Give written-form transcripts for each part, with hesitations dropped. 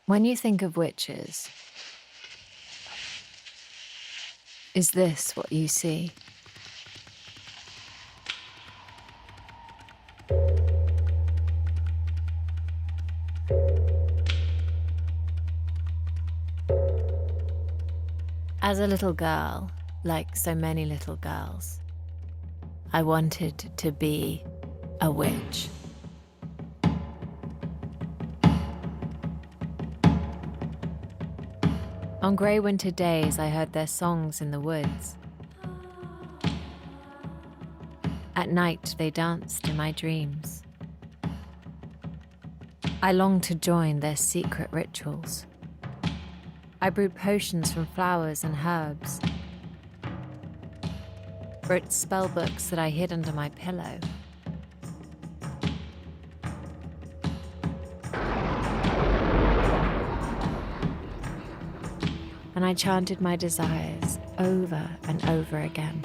When you think of witches, is this what you see? As a little girl, like so many little girls, I wanted to be a witch. On grey winter days, I heard their songs in the woods. At night, they danced in my dreams. I longed to join their secret rituals. I brewed potions from flowers and herbs, wrote spell books that I hid under my pillow. And I chanted my desires over and over again,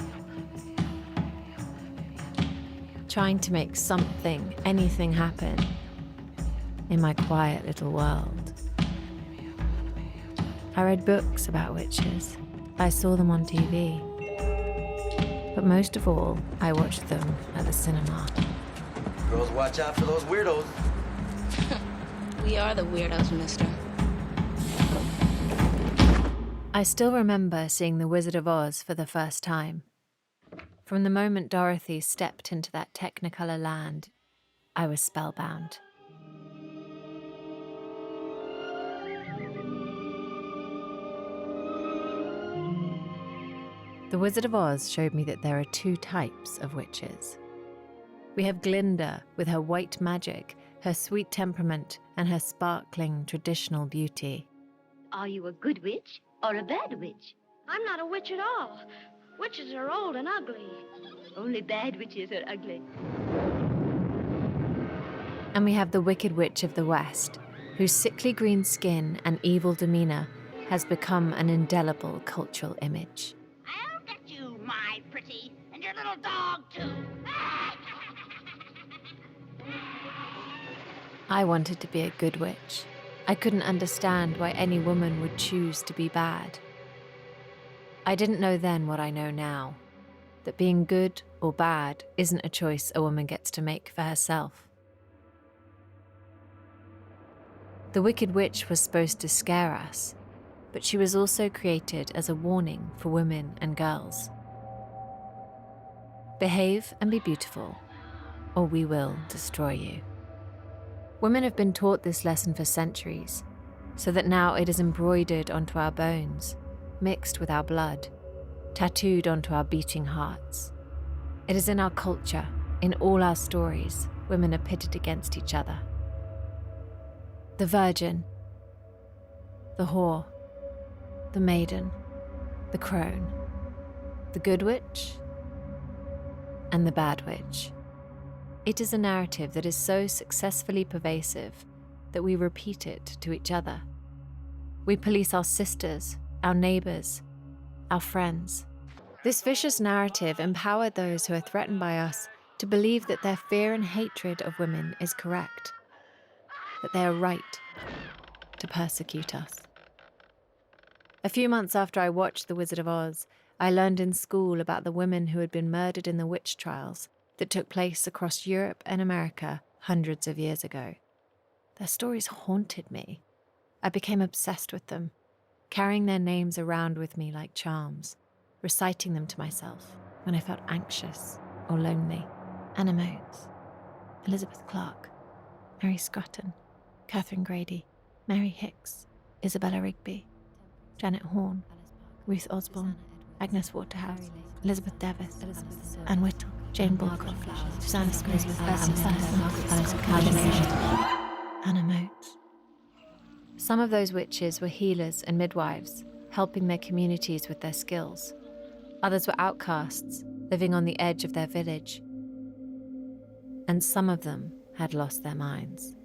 trying to make something, anything happen in my quiet little world. I read books about witches. I saw them on TV. But most of all, I watched them at the cinema. Girls, watch out for those weirdos. We are the weirdos, mister. I still remember seeing The Wizard of Oz for the first time. From the moment Dorothy stepped into that Technicolor land, I was spellbound. The Wizard of Oz showed me that there are two types of witches. We have Glinda with her white magic, her sweet temperament, and her sparkling traditional beauty. Are you a good witch or a bad witch? I'm not a witch at all. Witches are old and ugly. Only bad witches are ugly. And we have the Wicked Witch of the West, whose sickly green skin and evil demeanor has become an indelible cultural image. I'll get you, my pretty, and your little dog, too. I wanted to be a good witch. I couldn't understand why any woman would choose to be bad. I didn't know then what I know now, that being good or bad isn't a choice a woman gets to make for herself. The Wicked Witch was supposed to scare us, but she was also created as a warning for women and girls. Behave and be beautiful, or we will destroy you. Women have been taught this lesson for centuries, so that now it is embroidered onto our bones, mixed with our blood, tattooed onto our beating hearts. It is in our culture, in all our stories, women are pitted against each other. The virgin, the whore, the maiden, the crone, the good witch, and the bad witch. It is a narrative that is so successfully pervasive that we repeat it to each other. We police our sisters, our neighbors, our friends. This vicious narrative empowered those who are threatened by us to believe that their fear and hatred of women is correct, that they are right to persecute us. A few months after I watched The Wizard of Oz, I learned in school about the women who had been murdered in the witch trials that took place across Europe and America hundreds of years ago. Their stories haunted me. I became obsessed with them, carrying their names around with me like charms, reciting them to myself when I felt anxious or lonely. Anna Moats, Elizabeth Clark, Mary Scrotton, Catherine Grady, Mary Hicks, Isabella Rigby, Janet Horn, Ruth Osborne, Agnes Waterhouse, Elizabeth Davis, Anne Whittle, Jane Bulcock, Susanna Scribbs, Anna Moats. Some of those witches were healers and midwives, helping their communities with their skills. Others were outcasts, living on the edge of their village. And some of them had lost their minds.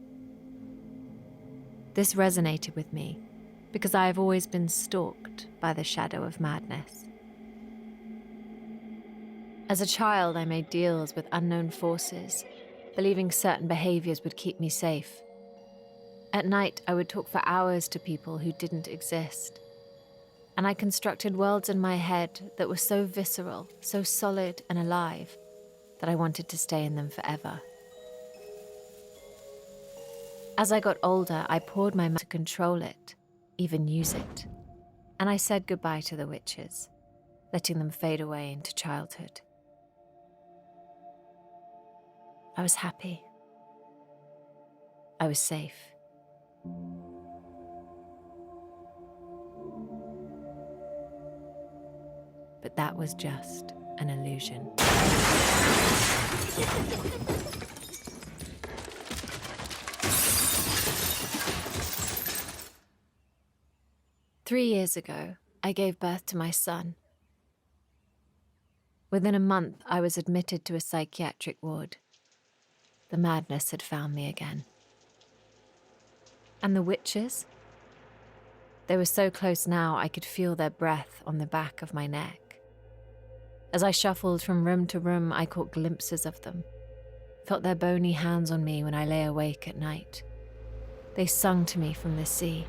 This resonated with me because I have always been stalked by the shadow of madness. As a child, I made deals with unknown forces, believing certain behaviors would keep me safe. At night, I would talk for hours to people who didn't exist. And I constructed worlds in my head that were so visceral, so solid and alive, that I wanted to stay in them forever. As I got older, I poured my mind to control it, even use it. And I said goodbye to the witches, letting them fade away into childhood. I was happy. I was safe. But that was just an illusion. 3 years ago, I gave birth to my son. Within a month, I was admitted to a psychiatric ward. The madness had found me again. And the witches? They were so close now I could feel their breath on the back of my neck. As I shuffled from room to room, I caught glimpses of them, felt their bony hands on me when I lay awake at night. They sung to me from the sea,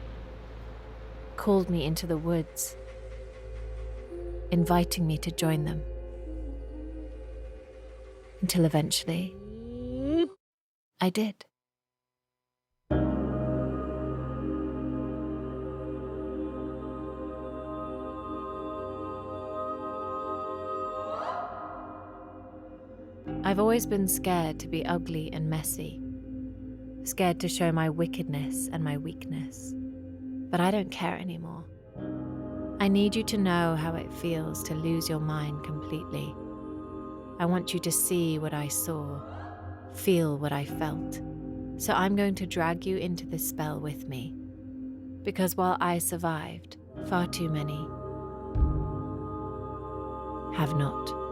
called me into the woods, inviting me to join them. Until eventually, I did. I've always been scared to be ugly and messy, scared to show my wickedness and my weakness. But I don't care anymore. I need you to know how it feels to lose your mind completely. I want you to see what I saw, feel what I felt. So I'm going to drag you into this spell with me. Because while I survived, far too many have not.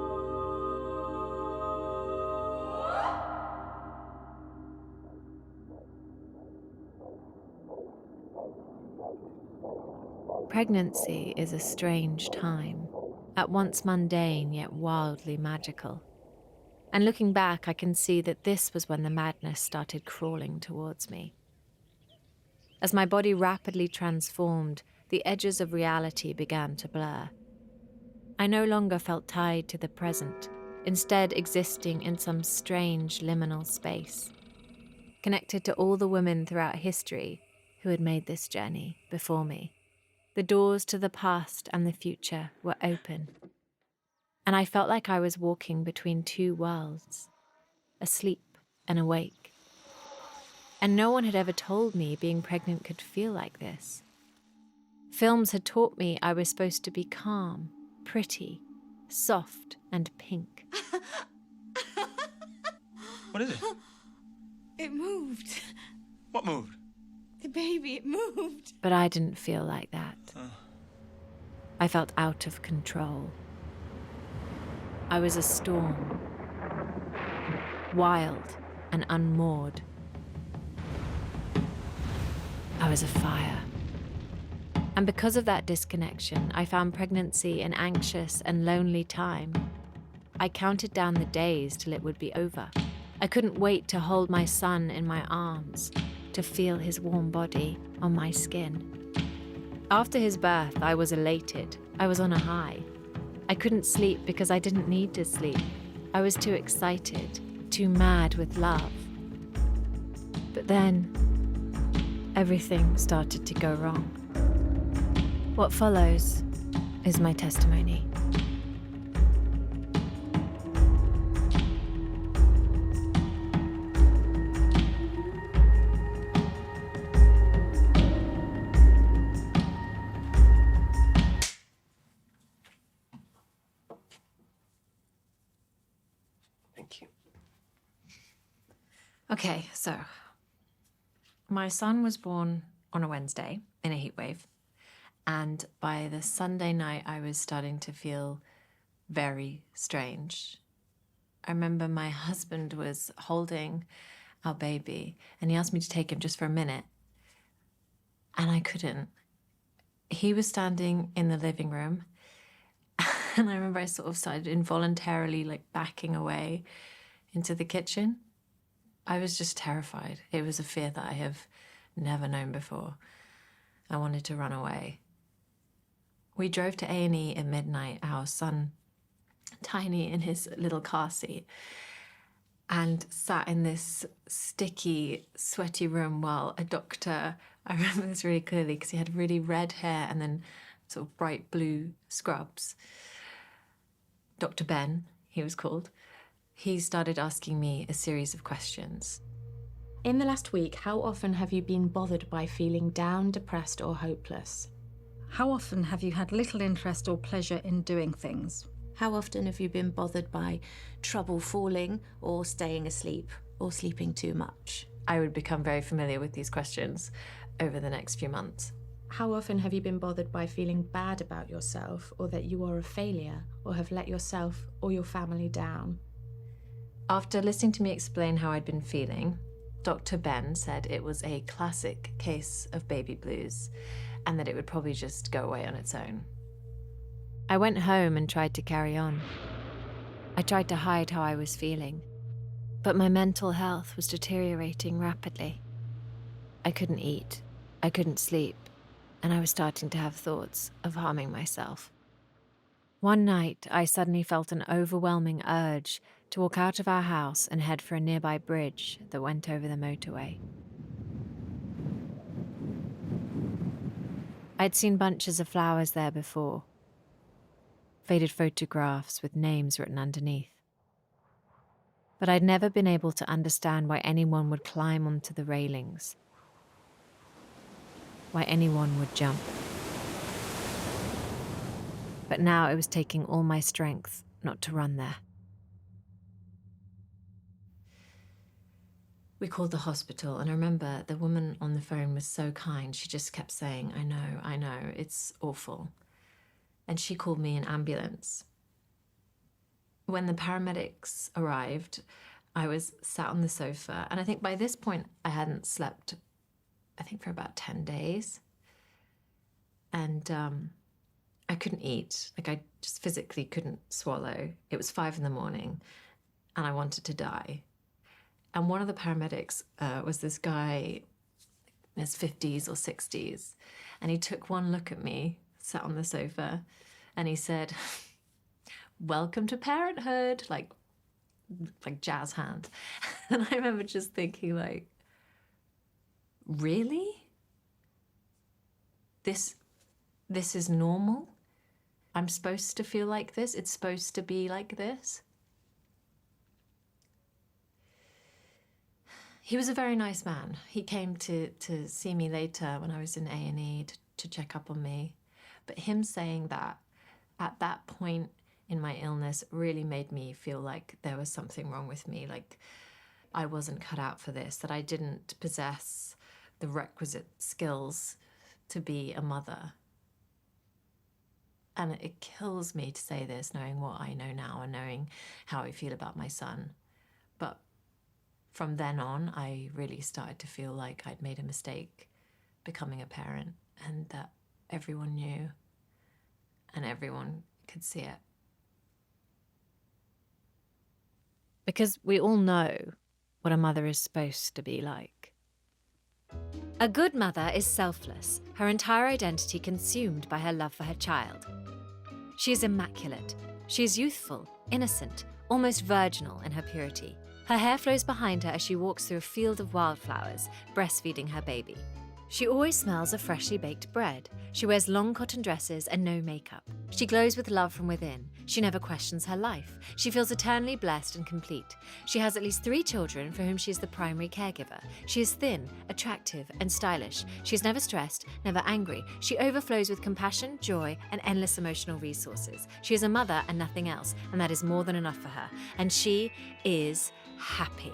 Pregnancy is a strange time, at once mundane yet wildly magical. And looking back, I can see that this was when the madness started crawling towards me. As my body rapidly transformed, the edges of reality began to blur. I no longer felt tied to the present, instead existing in some strange liminal space, connected to all the women throughout history who had made this journey before me. The doors to the past and the future were open, and I felt like I was walking between two worlds, asleep and awake. And no one had ever told me being pregnant could feel like this. Films had taught me I was supposed to be calm, pretty, soft, and pink. What is it? It moved. What moved? The baby, it moved. But I didn't feel like that. I felt out of control. I was a storm, wild and unmoored. I was a fire. And because of that disconnection, I found pregnancy an anxious and lonely time. I counted down the days till it would be over. I couldn't wait to hold my son in my arms, to feel his warm body on my skin. After his birth, I was elated. I was on a high. I couldn't sleep because I didn't need to sleep. I was too excited, too mad with love. But then, everything started to go wrong. What follows is my testimony. Thank you. Okay, so my son was born on a Wednesday in a heat wave. And by the Sunday night, I was starting to feel very strange. I remember my husband was holding our baby and he asked me to take him just for a minute. And I couldn't. He was standing in the living room. And I remember I sort of started involuntarily backing away into the kitchen. I was just terrified. It was a fear that I have never known before. I wanted to run away. We drove to A&E at midnight, our son, tiny in his little car seat, and sat in this sticky, sweaty room while a doctor, I remember this really clearly because he had really red hair and then sort of bright blue scrubs. Dr. Ben, he was called. He started asking me a series of questions. In the last week, how often have you been bothered by feeling down, depressed, or hopeless? How often have you had little interest or pleasure in doing things? How often have you been bothered by trouble falling or staying asleep or sleeping too much? I would become very familiar with these questions over the next few months. How often have you been bothered by feeling bad about yourself or that you are a failure or have let yourself or your family down? After listening to me explain how I'd been feeling, Dr. Ben said it was a classic case of baby blues and that it would probably just go away on its own. I went home and tried to carry on. I tried to hide how I was feeling, but my mental health was deteriorating rapidly. I couldn't eat, I couldn't sleep, and I was starting to have thoughts of harming myself. One night, I suddenly felt an overwhelming urge to walk out of our house and head for a nearby bridge that went over the motorway. I'd seen bunches of flowers there before, faded photographs with names written underneath. But I'd never been able to understand why anyone would climb onto the railings, why anyone would jump. But now it was taking all my strength not to run there. We called the hospital, and I remember the woman on the phone was so kind. She just kept saying, I know, it's awful. And she called me an ambulance. When the paramedics arrived, I was sat on the sofa, and I think by this point I hadn't slept, for about 10 days. And I couldn't eat. I just physically couldn't swallow. It was 5 a.m, and I wanted to die. And one of the paramedics was this guy in his 50s or 60s, and he took one look at me, sat on the sofa, and he said, "Welcome to parenthood," like jazz hand. And I remember just thinking, really? This is normal? I'm supposed to feel like this? It's supposed to be like this? He was a very nice man. He came to see me later when I was in A&E to check up on me. But him saying that at that point in my illness really made me feel like there was something wrong with me, like I wasn't cut out for this, that I didn't possess the requisite skills to be a mother. And it kills me to say this, knowing what I know now and knowing how I feel about my son. But from then on, I really started to feel like I'd made a mistake becoming a parent, and that everyone knew and everyone could see it. Because we all know what a mother is supposed to be like. A good mother is selfless, her entire identity consumed by her love for her child. She is immaculate. She is youthful, innocent, almost virginal in her purity. Her hair flows behind her as she walks through a field of wildflowers, breastfeeding her baby. She always smells of freshly baked bread. She wears long cotton dresses and no makeup. She glows with love from within. She never questions her life. She feels eternally blessed and complete. She has at least 3 children for whom she is the primary caregiver. She is thin, attractive, and stylish. She is never stressed, never angry. She overflows with compassion, joy, and endless emotional resources. She is a mother and nothing else, and that is more than enough for her. And she is happy.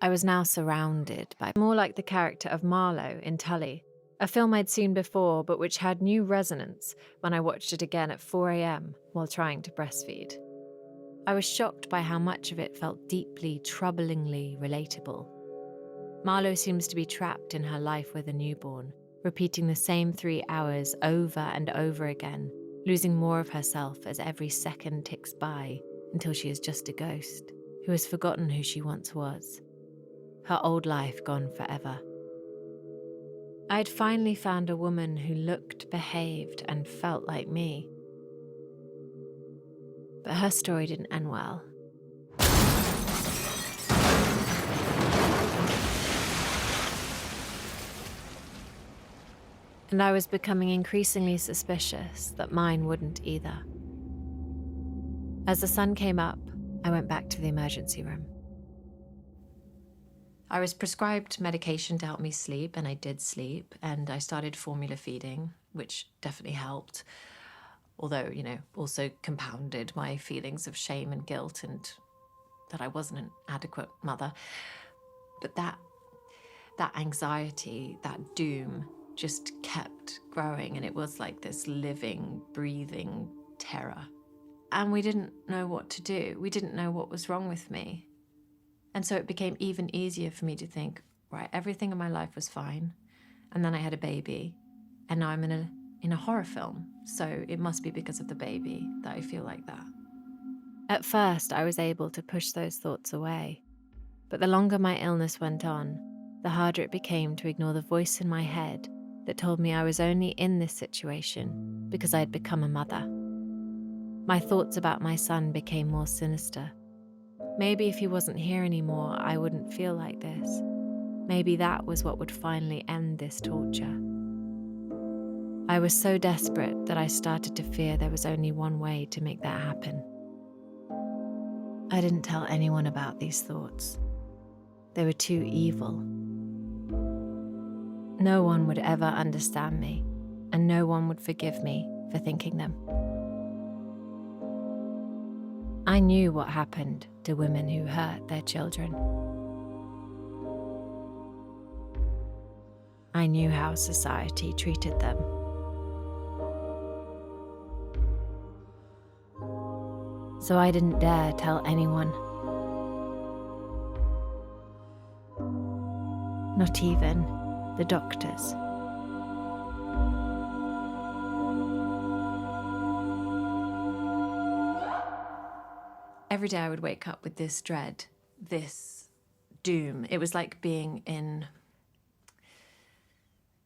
I was now surrounded by more like the character of Marlowe in Tully, a film I'd seen before but which had new resonance when I watched it again at 4 a.m. while trying to breastfeed. I was shocked by how much of it felt deeply, troublingly relatable. Marlowe seems to be trapped in her life with a newborn, repeating the same 3 hours over and over again, losing more of herself as every second ticks by until she is just a ghost who has forgotten who she once was. her old life gone forever. I'd finally found a woman who looked, behaved, and felt like me. But her story didn't end well. And I was becoming increasingly suspicious that mine wouldn't either. As the sun came up, I went back to the emergency room. I was prescribed medication to help me sleep, and I did sleep, and I started formula feeding, which definitely helped, although, also compounded my feelings of shame and guilt and that I wasn't an adequate mother. But that anxiety, that doom, just kept growing, and it was like this living, breathing terror. And we didn't know what to do. We didn't know what was wrong with me. And so it became even easier for me to think, right, everything in my life was fine. And then I had a baby, and now I'm in a horror film. So it must be because of the baby that I feel like that. At first, I was able to push those thoughts away. But the longer my illness went on, the harder it became to ignore the voice in my head that told me I was only in this situation because I had become a mother. My thoughts about my son became more sinister. Maybe if he wasn't here anymore, I wouldn't feel like this. Maybe that was what would finally end this torture. I was so desperate that I started to fear there was only one way to make that happen. I didn't tell anyone about these thoughts. They were too evil. No one would ever understand me, and no one would forgive me for thinking them. I knew what happened to women who hurt their children. I knew how society treated them. So I didn't dare tell anyone. Not even the doctors. Every day I would wake up with this dread, this doom. It was like being in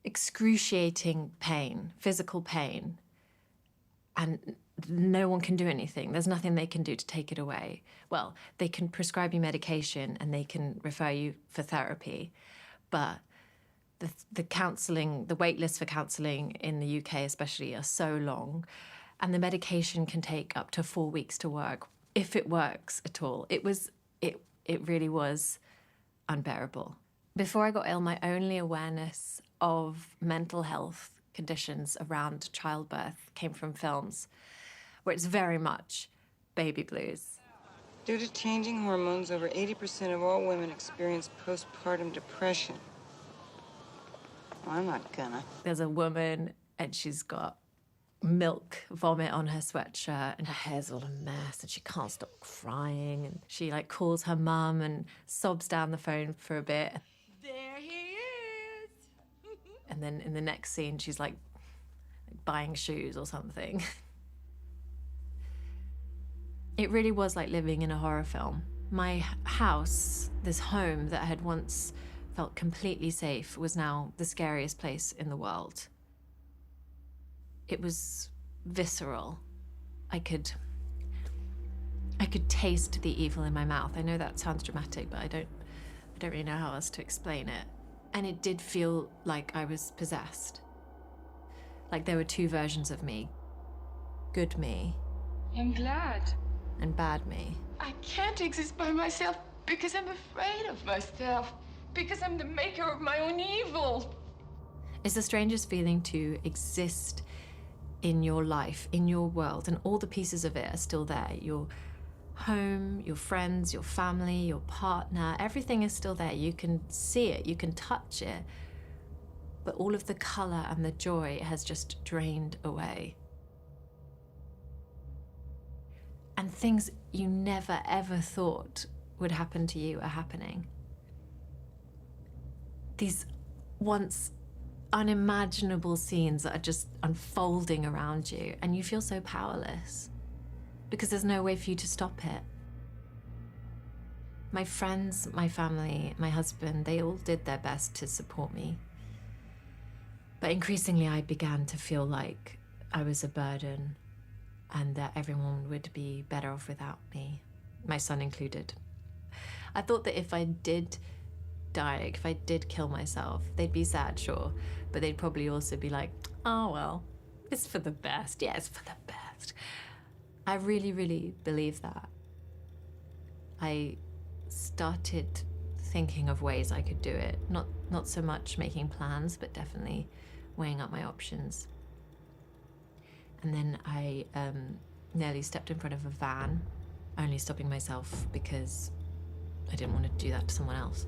excruciating pain, physical pain, and no one can do anything. There's nothing they can do to take it away. Well, they can prescribe you medication and they can refer you for therapy, but the counselling, the wait lists for counselling in the UK especially are so long, and the medication can take up to 4 weeks to work, if it works at all. It really was unbearable. Before I got ill, my only awareness of mental health conditions around childbirth came from films, where it's very much baby blues. Due to changing hormones, over 80% of all women experience postpartum depression. Well, I'm not gonna. There's a woman, and she's got milk vomit on her sweatshirt, and her hair's all a mess, and she can't stop crying, and she calls her mum and sobs down the phone for a bit. There he is. And then in the next scene, she's buying shoes or something. It really was like living in a horror film. My house, this home that had once felt completely safe, was now the scariest place in the world. It was visceral. I could taste the evil in my mouth. I know that sounds dramatic, but I don't really know how else to explain it. And it did feel like I was possessed. Like there were two versions of me. Good me. I'm glad. And bad me. I can't exist by myself because I'm afraid of myself. Because I'm the maker of my own evil. It's the strangest feeling to exist in your life, in your world, and all the pieces of it are still there. Your home, your friends, your family, your partner, everything is still there. You can see it, you can touch it, but all of the color and the joy has just drained away. And things you never ever thought would happen to you are happening. These once unimaginable scenes that are just unfolding around you, and you feel so powerless because there's no way for you to stop it. My friends, my family, my husband, they all did their best to support me. But increasingly, I began to feel like I was a burden and that everyone would be better off without me, my son included. I thought that if I did die, if I did kill myself, they'd be sad, sure, but they'd probably also be like, oh, well, it's for the best. Yeah, it's for the best. I really, really believe that. I started thinking of ways I could do it. Not so much making plans, but definitely weighing up my options. And then I nearly stepped in front of a van, only stopping myself because I didn't want to do that to someone else.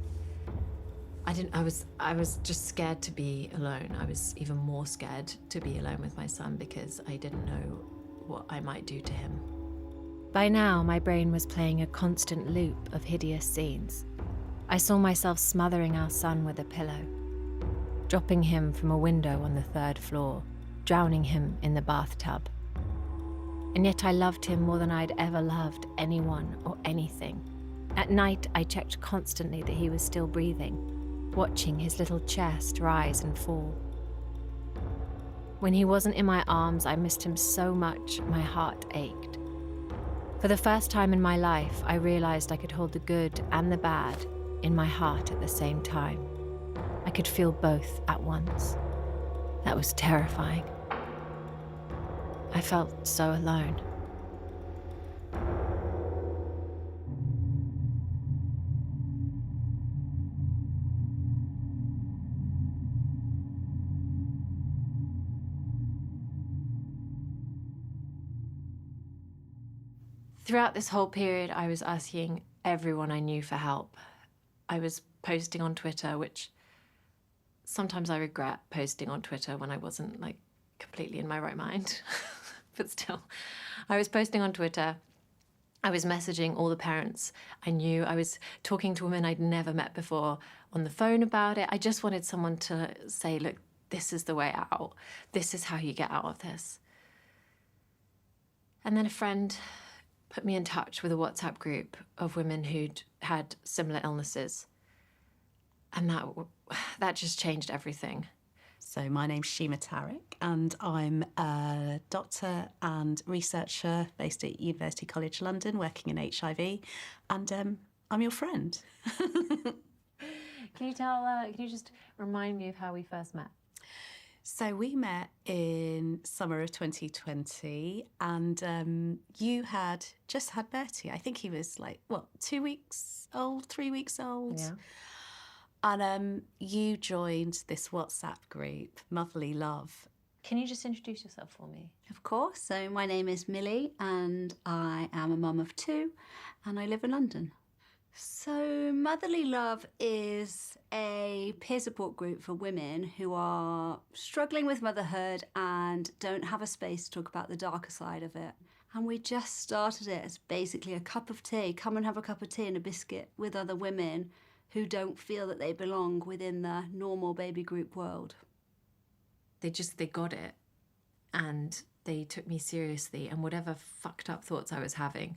I was just scared to be alone. I was even more scared to be alone with my son because I didn't know what I might do to him. By now, my brain was playing a constant loop of hideous scenes. I saw myself smothering our son with a pillow, dropping him from a window on the 3rd floor, drowning him in the bathtub. And yet I loved him more than I'd ever loved anyone or anything. At night, I checked constantly that he was still breathing, watching his little chest rise and fall. When he wasn't in my arms, I missed him so much, my heart ached. For the first time in my life, I realized I could hold the good and the bad in my heart at the same time. I could feel both at once. That was terrifying. I felt so alone. Throughout this whole period, I was asking everyone I knew for help. I was posting on Twitter, which sometimes I regret posting on Twitter when I wasn't like completely in my right mind. But still, I was posting on Twitter. I was messaging all the parents I knew. I was talking to women I'd never met before on the phone about it. I just wanted someone to say, look, this is the way out. This is how you get out of this. And then a friend put me in touch with a WhatsApp group of women who'd had similar illnesses. And that just changed everything. So my name's Shima Tariq, and I'm a doctor and researcher based at University College London, working in HIV, and I'm your friend. Can you just remind me of how we first met? So we met in summer of 2020, and you had just had Bertie. I think he was like, 2 weeks old, 3 weeks old? Yeah. And you joined this WhatsApp group, Motherly Love. Can you just introduce yourself for me? Of course. So my name is Millie, and I am a mum of 2, and I live in London. So Motherly Love is a peer support group for women who are struggling with motherhood and don't have a space to talk about the darker side of it. And we just started it as basically a cup of tea. Come and have a cup of tea and a biscuit with other women who don't feel that they belong within the normal baby group world. They got it, and they took me seriously, and whatever fucked up thoughts I was having,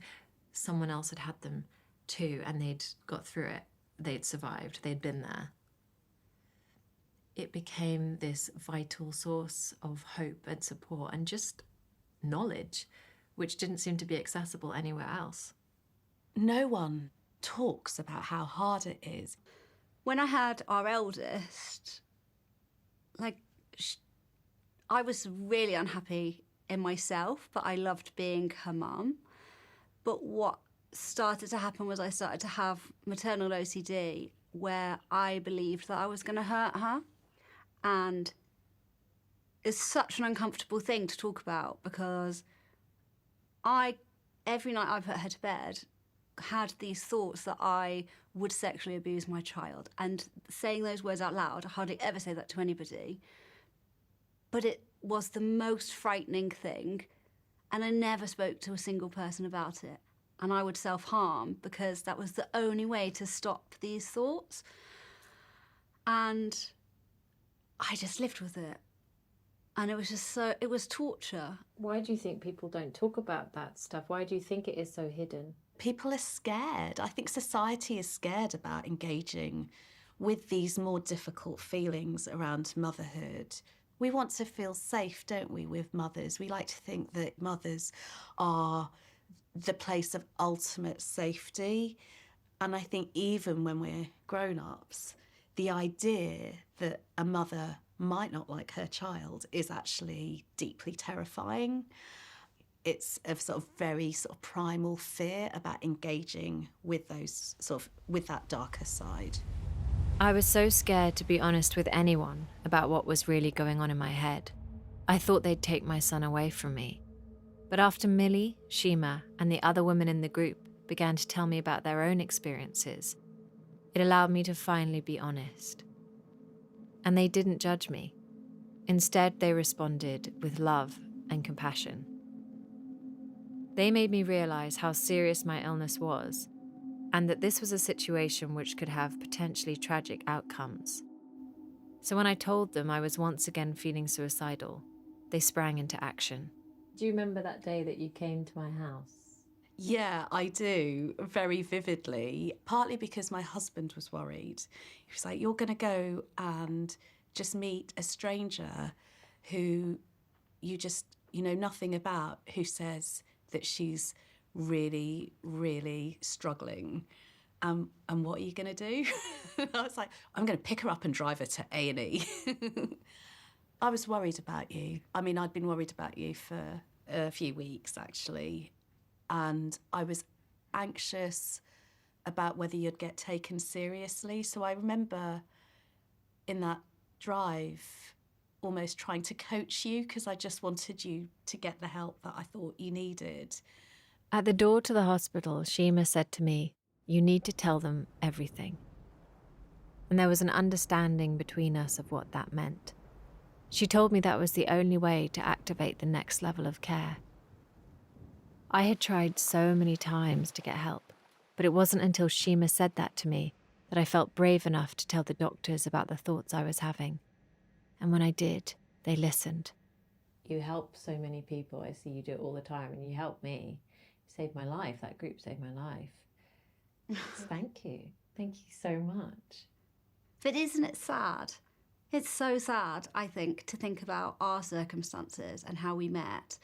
someone else had had them too, and they'd got through it. They'd survived. They'd been there. It became this vital source of hope and support and just knowledge, which didn't seem to be accessible anywhere else. No one talks about how hard it is. When I had our eldest, I was really unhappy in myself, but I loved being her mum. But what started to happen was I started to have maternal OCD, where I believed that I was going to hurt her. And it's such an uncomfortable thing to talk about, because every night I put her to bed, had these thoughts that I would sexually abuse my child. And saying those words out loud, I hardly ever say that to anybody, but it was the most frightening thing, and I never spoke to a single person about it. And I would self-harm because that was the only way to stop these thoughts. And I just lived with it. And it was just it was torture. Why do you think people don't talk about that stuff? Why do you think it is so hidden? People are scared. I think society is scared about engaging with these more difficult feelings around motherhood. We want to feel safe, don't we, with mothers? We like to think that mothers are the place of ultimate safety. And I think even when we're grown-ups, the idea that a mother might not like her child is actually deeply terrifying. It's a very primal fear about engaging with with that darker side. I was so scared to be honest with anyone about what was really going on in my head. I thought they'd take my son away from me. But after Millie, Shima, and the other women in the group began to tell me about their own experiences, it allowed me to finally be honest. And they didn't judge me. Instead, they responded with love and compassion. They made me realize how serious my illness was, and that this was a situation which could have potentially tragic outcomes. So when I told them I was once again feeling suicidal, they sprang into action. Do you remember that day that you came to my house? Yeah, I do, very vividly, partly because my husband was worried. He was like, you're going to go and just meet a stranger who you just, know nothing about, who says that she's really, really struggling. And what are you going to do? I was like, I'm going to pick her up and drive her to A&E. I was worried about you. I mean, I'd been worried about you for a few weeks, actually. And I was anxious about whether you'd get taken seriously. So I remember in that drive almost trying to coach you because I just wanted you to get the help that I thought you needed. At the door to the hospital, Shima said to me, "You need to tell them everything." And there was an understanding between us of what that meant. She told me that was the only way to activate the next level of care. I had tried so many times to get help, but it wasn't until Shima said that to me that I felt brave enough to tell the doctors about the thoughts I was having. And when I did, they listened. You help so many people. I see you do it all the time, and you help me. You saved my life. That group saved my life. Thank you. Thank you so much. But isn't it sad? It's so sad, I think, to think about our circumstances and how we met,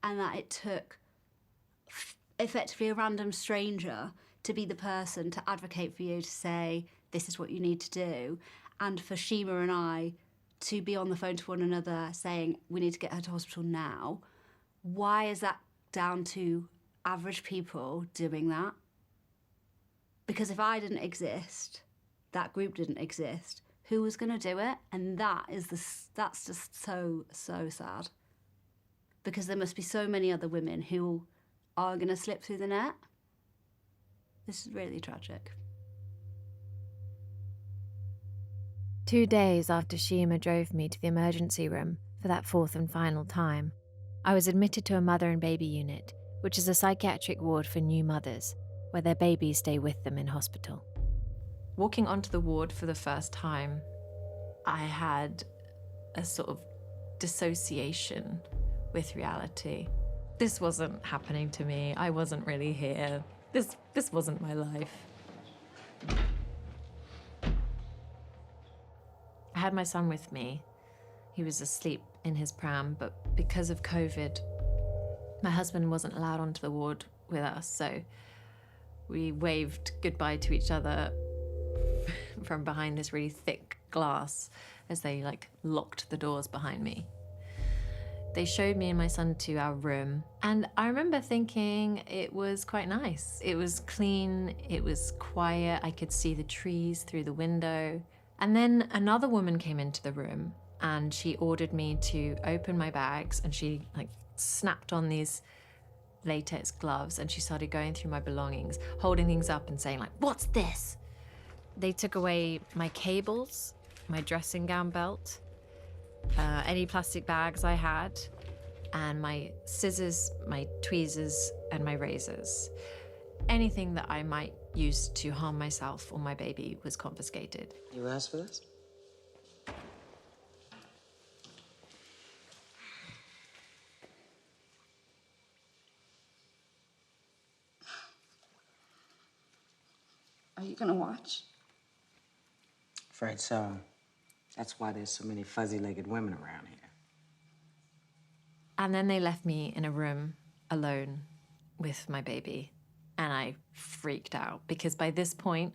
and that it took effectively a random stranger to be the person to advocate for you, to say, this is what you need to do, and for Shima and I to be on the phone to one another saying, we need to get her to hospital now. Why is that down to average people doing that? Because if I didn't exist, that group didn't exist, who was going to do it? And that's just so, so sad. Because there must be so many other women who are going to slip through the net. This is really tragic. 2 days after Shima drove me to the emergency room for that fourth and final time, I was admitted to a mother and baby unit, which is a psychiatric ward for new mothers, where their babies stay with them in hospital. Walking onto the ward for the first time, I had a sort of dissociation with reality. This wasn't happening to me. I wasn't really here. This wasn't my life. I had my son with me. He was asleep in his pram, but because of COVID, my husband wasn't allowed onto the ward with us, so we waved goodbye to each other from behind this really thick glass as they locked the doors behind me. They showed me and my son to our room, and I remember thinking it was quite nice. It was clean, it was quiet, I could see the trees through the window. And then another woman came into the room and she ordered me to open my bags, and she snapped on these latex gloves and she started going through my belongings, holding things up and saying "What's this?" They took away my cables, my dressing gown belt, any plastic bags I had, and my scissors, my tweezers, and my razors. Anything that I might use to harm myself or my baby was confiscated. You asked for this? Are you gonna watch? Afraid so. That's why there's so many fuzzy-legged women around here. And then they left me in a room alone with my baby. And I freaked out because by this point,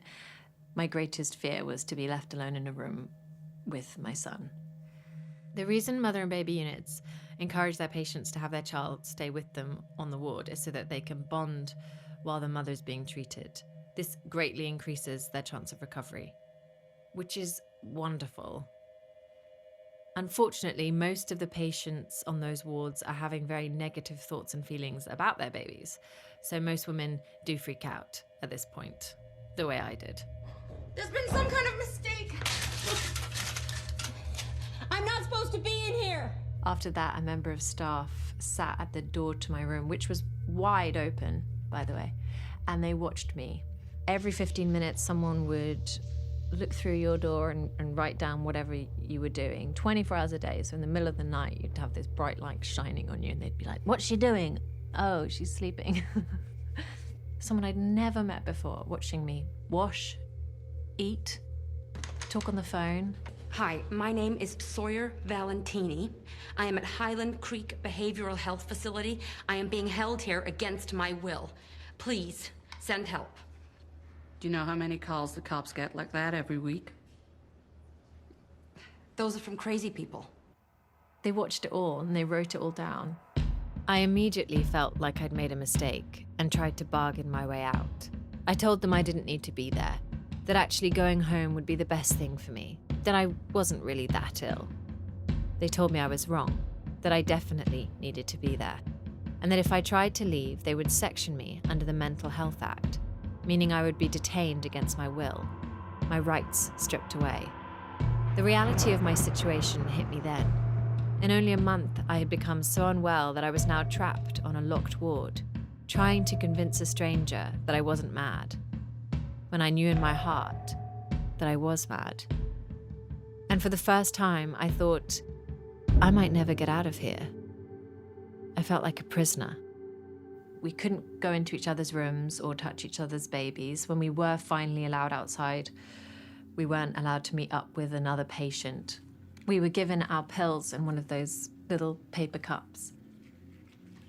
my greatest fear was to be left alone in a room with my son. The reason mother and baby units encourage their patients to have their child stay with them on the ward is so that they can bond while the mother's being treated. This greatly increases their chance of recovery, which is wonderful. Unfortunately, most of the patients on those wards are having very negative thoughts and feelings about their babies. So most women do freak out at this point, the way I did. There's been some kind of mistake. I'm not supposed to be in here. After that, a member of staff sat at the door to my room, which was wide open, by the way, and they watched me. Every 15 minutes, someone would look through your door and write down whatever you were doing, 24 hours a day. So in the middle of the night, you'd have this bright light shining on you, and they'd be like, "What's she doing?" "Oh, she's sleeping." Someone I'd never met before watching me wash, eat, talk on the phone. Hi, my name is Sawyer Valentini. I am at Highland Creek Behavioral Health Facility. I am being held here against my will. Please, send help. Do you know how many calls the cops get like that every week? Those are from crazy people. They watched it all and they wrote it all down. I immediately felt like I'd made a mistake and tried to bargain my way out. I told them I didn't need to be there, that actually going home would be the best thing for me, that I wasn't really that ill. They told me I was wrong, that I definitely needed to be there, and that if I tried to leave, they would section me under the Mental Health Act, meaning I would be detained against my will, my rights stripped away. The reality of my situation hit me then. In only a month, I had become so unwell that I was now trapped on a locked ward, trying to convince a stranger that I wasn't mad, when I knew in my heart that I was mad. And for the first time, I thought, I might never get out of here. I felt like a prisoner. We couldn't go into each other's rooms or touch each other's babies. When we were finally allowed outside, we weren't allowed to meet up with another patient. We were given our pills in one of those little paper cups.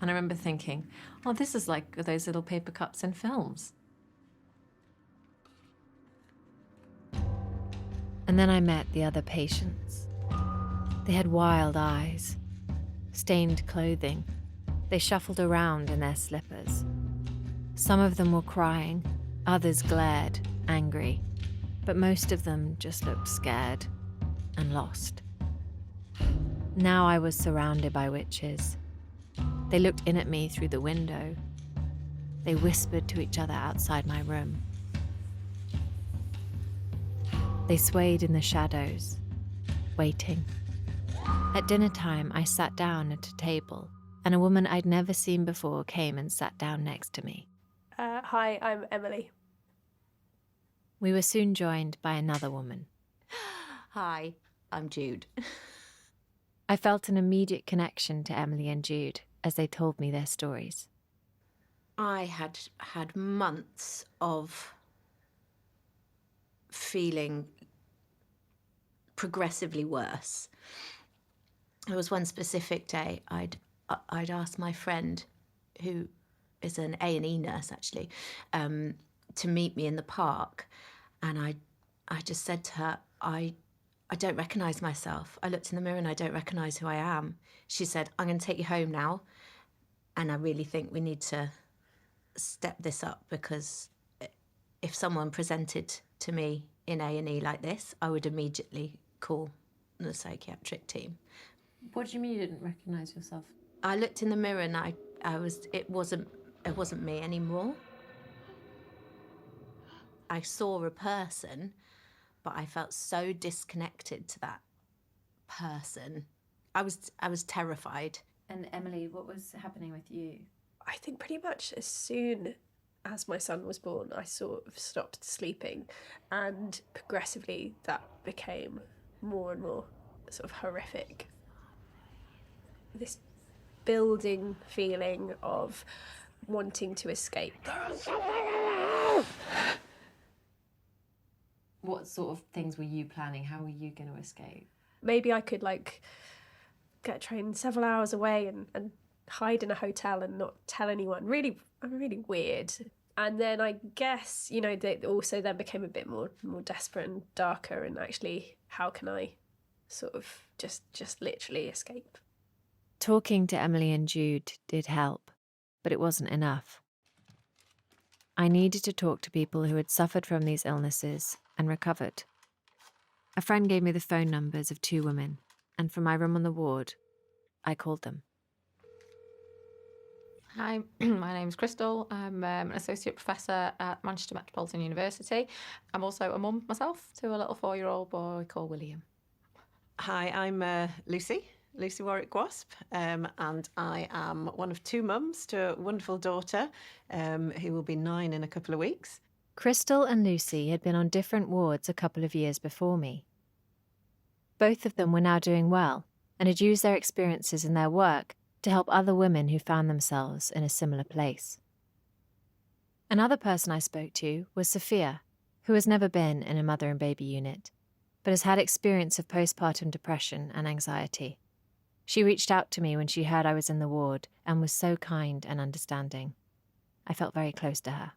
And I remember thinking, oh, this is like those little paper cups in films. And then I met the other patients. They had wild eyes, stained clothing. They shuffled around in their slippers. Some of them were crying, others glared, angry, but most of them just looked scared and lost. Now I was surrounded by witches. They looked in at me through the window. They whispered to each other outside my room. They swayed in the shadows, waiting. At dinner time, I sat down at a table, and a woman I'd never seen before came and sat down next to me. Hi, I'm Emily. We were soon joined by another woman. Hi, I'm Jude. I felt an immediate connection to Emily and Jude as they told me their stories. I had had months of feeling progressively worse. There was one specific day I'd asked my friend, who is an A&E nurse actually, to meet me in the park, and I just said to her, I don't recognise myself. I looked in the mirror and I don't recognise who I am. She said, I'm going to take you home now, and I really think we need to step this up, because if someone presented to me in A&E like this, I would immediately call the psychiatric team. What do you mean you didn't recognise yourself? I looked in the mirror and it wasn't me anymore. I saw a person, but I felt so disconnected to that person. I was terrified. And Emily, what was happening with you? I think pretty much as soon as my son was born, I sort of stopped sleeping, and progressively that became more and more sort of horrific. This building feeling of wanting to escape. What sort of things were you planning? How were you going to escape? Maybe I could get a train several hours away and hide in a hotel and not tell anyone. Really weird. And then I guess, they also then became a bit more desperate and darker, and actually, how can I sort of just literally escape? Talking to Emily and Jude did help, but it wasn't enough. I needed to talk to people who had suffered from these illnesses and recovered. A friend gave me the phone numbers of 2 women, and from my room on the ward, I called them. Hi, my name's Crystal. I'm an associate professor at Manchester Metropolitan University. I'm also a mum myself to a little 4-year-old boy called William. Hi, I'm Lucy Warwick Wasp, and I am one of 2 mums to a wonderful daughter who will be 9 in a couple of weeks. Crystal and Lucy had been on different wards a couple of years before me. Both of them were now doing well and had used their experiences in their work to help other women who found themselves in a similar place. Another person I spoke to was Sophia, who has never been in a mother and baby unit, but has had experience of postpartum depression and anxiety. She reached out to me when she heard I was in the ward and was so kind and understanding. I felt very close to her.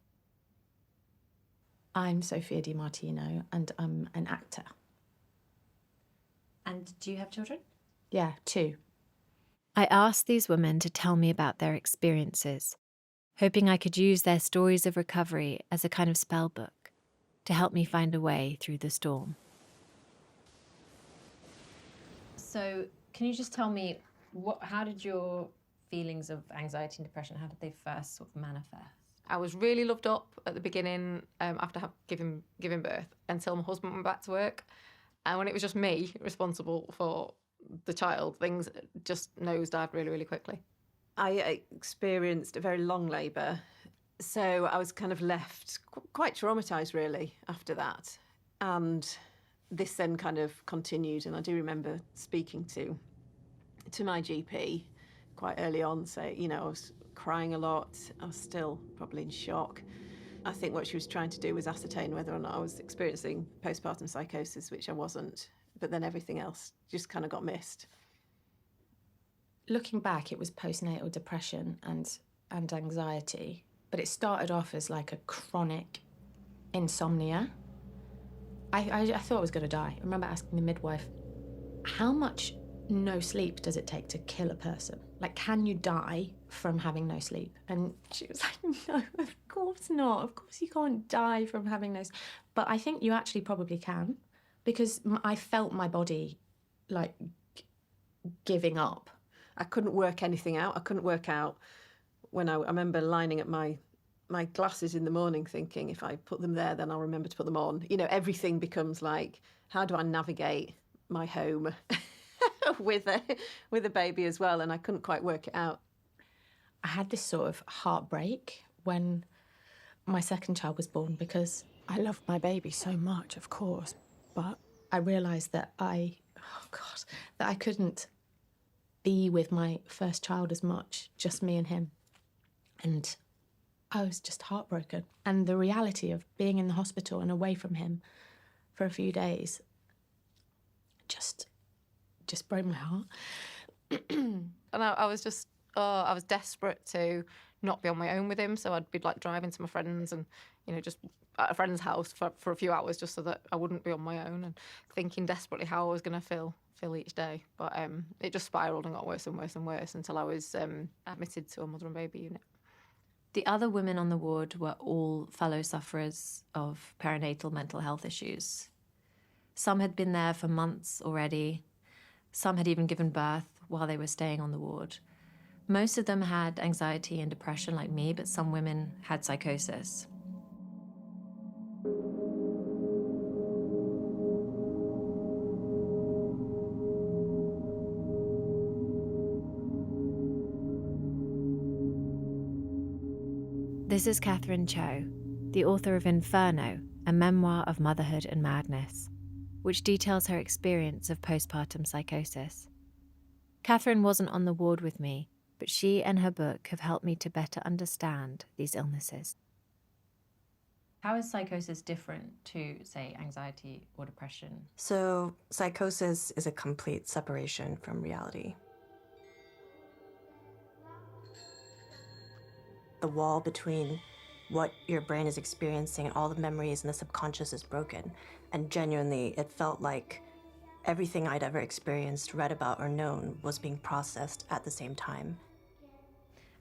I'm Sophia Di Martino, and I'm an actor. And do you have children? Yeah, 2. I asked these women to tell me about their experiences, hoping I could use their stories of recovery as a kind of spell book to help me find a way through the storm. So, can you just tell me, how did your feelings of anxiety and depression, how did they first sort of manifest? I was really loved up at the beginning after giving birth until my husband went back to work. And when it was just me responsible for the child, things just nosedived really, really quickly. I experienced a very long labour, so I was kind of left quite traumatised, really, after that. And this then kind of continued, and I do remember speaking to my GP quite early on, I was crying a lot. I was still probably in shock. I think what she was trying to do was ascertain whether or not I was experiencing postpartum psychosis, which I wasn't, but then everything else just kind of got missed. Looking back, it was postnatal depression and anxiety, but it started off as like a chronic insomnia. I thought I was going to die. I remember asking the midwife, how much no sleep does it take to kill a person? Like, can you die from having no sleep? And she was like, no, of course not. Of course you can't die from having no sleep. But I think you actually probably can, because I felt my body, like, giving up. I couldn't work anything out. I couldn't work out when I remember lining up my glasses in the morning thinking, if I put them there, then I'll remember to put them on. Everything becomes like, how do I navigate my home with a baby as well? And I couldn't quite work it out. I had this sort of heartbreak when my second child was born, because I loved my baby so much, of course, but I realised that I couldn't be with my first child as much, just me and him. And I was just heartbroken. And the reality of being in the hospital and away from him for a few days just broke my heart. And I was just, I was desperate to not be on my own with him, so I'd be like driving to my friends and, just at a friend's house for a few hours just so that I wouldn't be on my own, and thinking desperately how I was going to feel each day. But it just spiralled and got worse and worse and worse until I was admitted to a mother and baby unit. The other women on the ward were all fellow sufferers of perinatal mental health issues. Some had been there for months already. Some had even given birth while they were staying on the ward. Most of them had anxiety and depression like me, but some women had psychosis. This is Catherine Cho, the author of Inferno, a memoir of motherhood and madness, which details her experience of postpartum psychosis. Catherine wasn't on the ward with me, but she and her book have helped me to better understand these illnesses. How is psychosis different to, say, anxiety or depression? So, psychosis is a complete separation from reality. The wall between what your brain is experiencing and all the memories and the subconscious is broken. And genuinely, it felt like everything I'd ever experienced, read about, or known was being processed at the same time.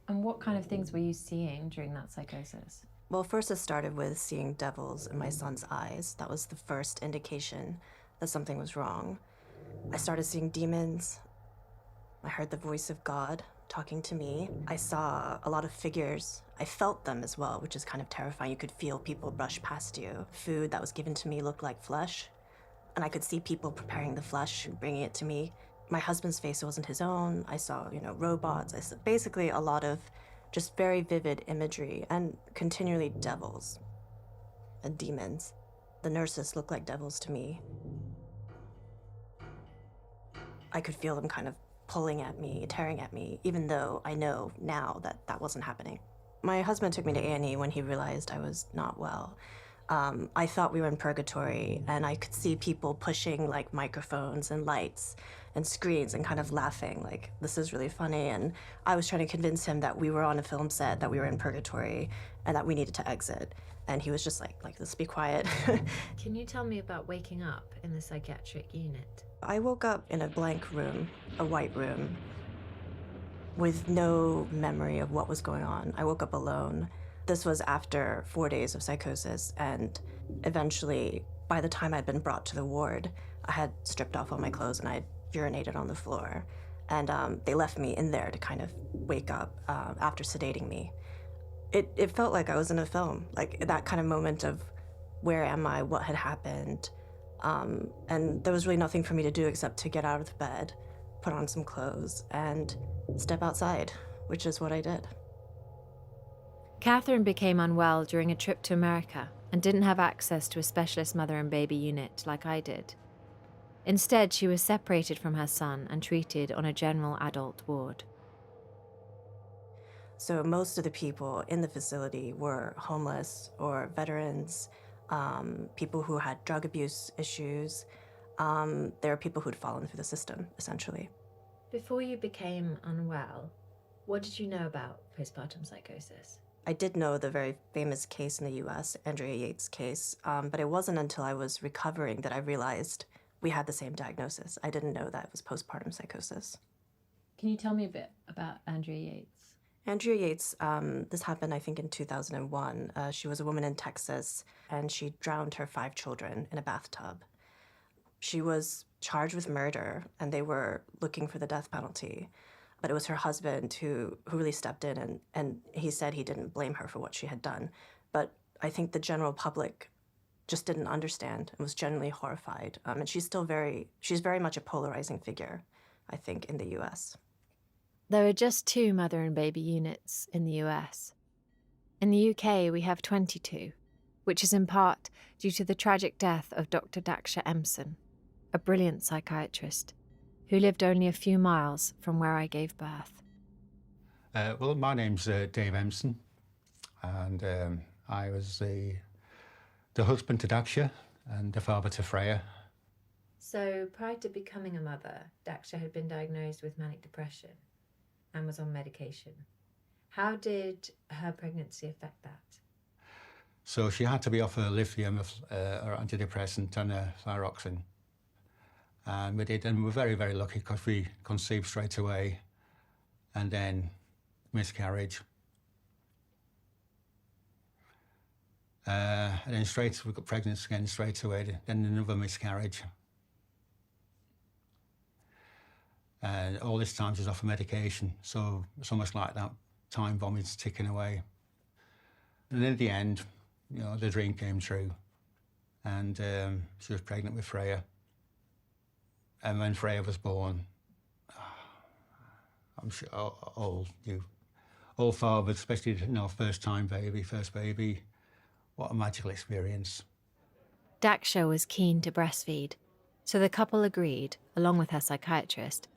And what kind of things were you seeing during that psychosis? Well, first it started with seeing devils in my son's eyes. That was the first indication that something was wrong. I started seeing demons. I heard the voice of God talking to me. I saw a lot of figures. I felt them as well, which is kind of terrifying. You could feel people brush past you. Food that was given to me looked like flesh, and I could see people preparing the flesh and bringing it to me. My husband's face wasn't his own. I saw, robots. I saw basically a lot of just very vivid imagery and continually devils and demons. The nurses looked like devils to me. I could feel them kind of pulling at me, tearing at me, even though I know now that that wasn't happening. My husband took me to A&E when he realized I was not well. I thought we were in purgatory, and I could see people pushing like microphones and lights and screens and kind of laughing like, this is really funny. And I was trying to convince him that we were on a film set, that we were in purgatory, and that we needed to exit. And he was just like, let's be quiet. Can you tell me about waking up in the psychiatric unit? I woke up in a blank room, a white room, with no memory of what was going on. I woke up alone. This was after 4 days of psychosis, and eventually, by the time I'd been brought to the ward, I had stripped off all my clothes and I urinated on the floor. And they left me in there to kind of wake up after sedating me. It felt like I was in a film, like that kind of moment of where am I, what had happened. And there was really nothing for me to do except to get out of the bed, put on some clothes, and step outside, which is what I did. Catherine became unwell during a trip to America and didn't have access to a specialist mother and baby unit like I did. Instead, she was separated from her son and treated on a general adult ward. So most of the people in the facility were homeless or veterans, people who had drug abuse issues. There were people who'd fallen through the system, essentially. Before you became unwell, what did you know about postpartum psychosis? I did know the very famous case in the US, Andrea Yates' case, but it wasn't until I was recovering that I realized we had the same diagnosis. I didn't know that it was postpartum psychosis. Can you tell me a bit about Andrea Yates? Andrea Yates, this happened, I think, in 2001. She was a woman in Texas, and she drowned her 5 children in a bathtub. She was charged with murder, and they were looking for the death penalty. But it was her husband who really stepped in, and he said he didn't blame her for what she had done. But I think the general public just didn't understand and was genuinely horrified. And she's very much a polarizing figure, I think, in the US. There are just 2 mother and baby units in the US. In the UK, we have 22, which is in part due to the tragic death of Dr. Daksha Empson, a brilliant psychiatrist who lived only a few miles from where I gave birth. Well, my name's Dave Empson, and I was the husband to Daksha and the father to Freya. So prior to becoming a mother, Daksha had been diagnosed with manic depression and was on medication. How did her pregnancy affect that? So she had to be off her lithium, her antidepressant, and her thyroxine. And we did, and we were very, very lucky because we conceived straight away, and then miscarriage. And then we got pregnant again straight away, then another miscarriage. And all this time she's off of medication, so it's almost like that time bomb's ticking away. And in the end, the dream came true, and she was pregnant with Freya. And when Freya was born, I'm sure all fathers, especially first baby, what a magical experience. Daksha was keen to breastfeed, so the couple agreed, along with her psychiatrist,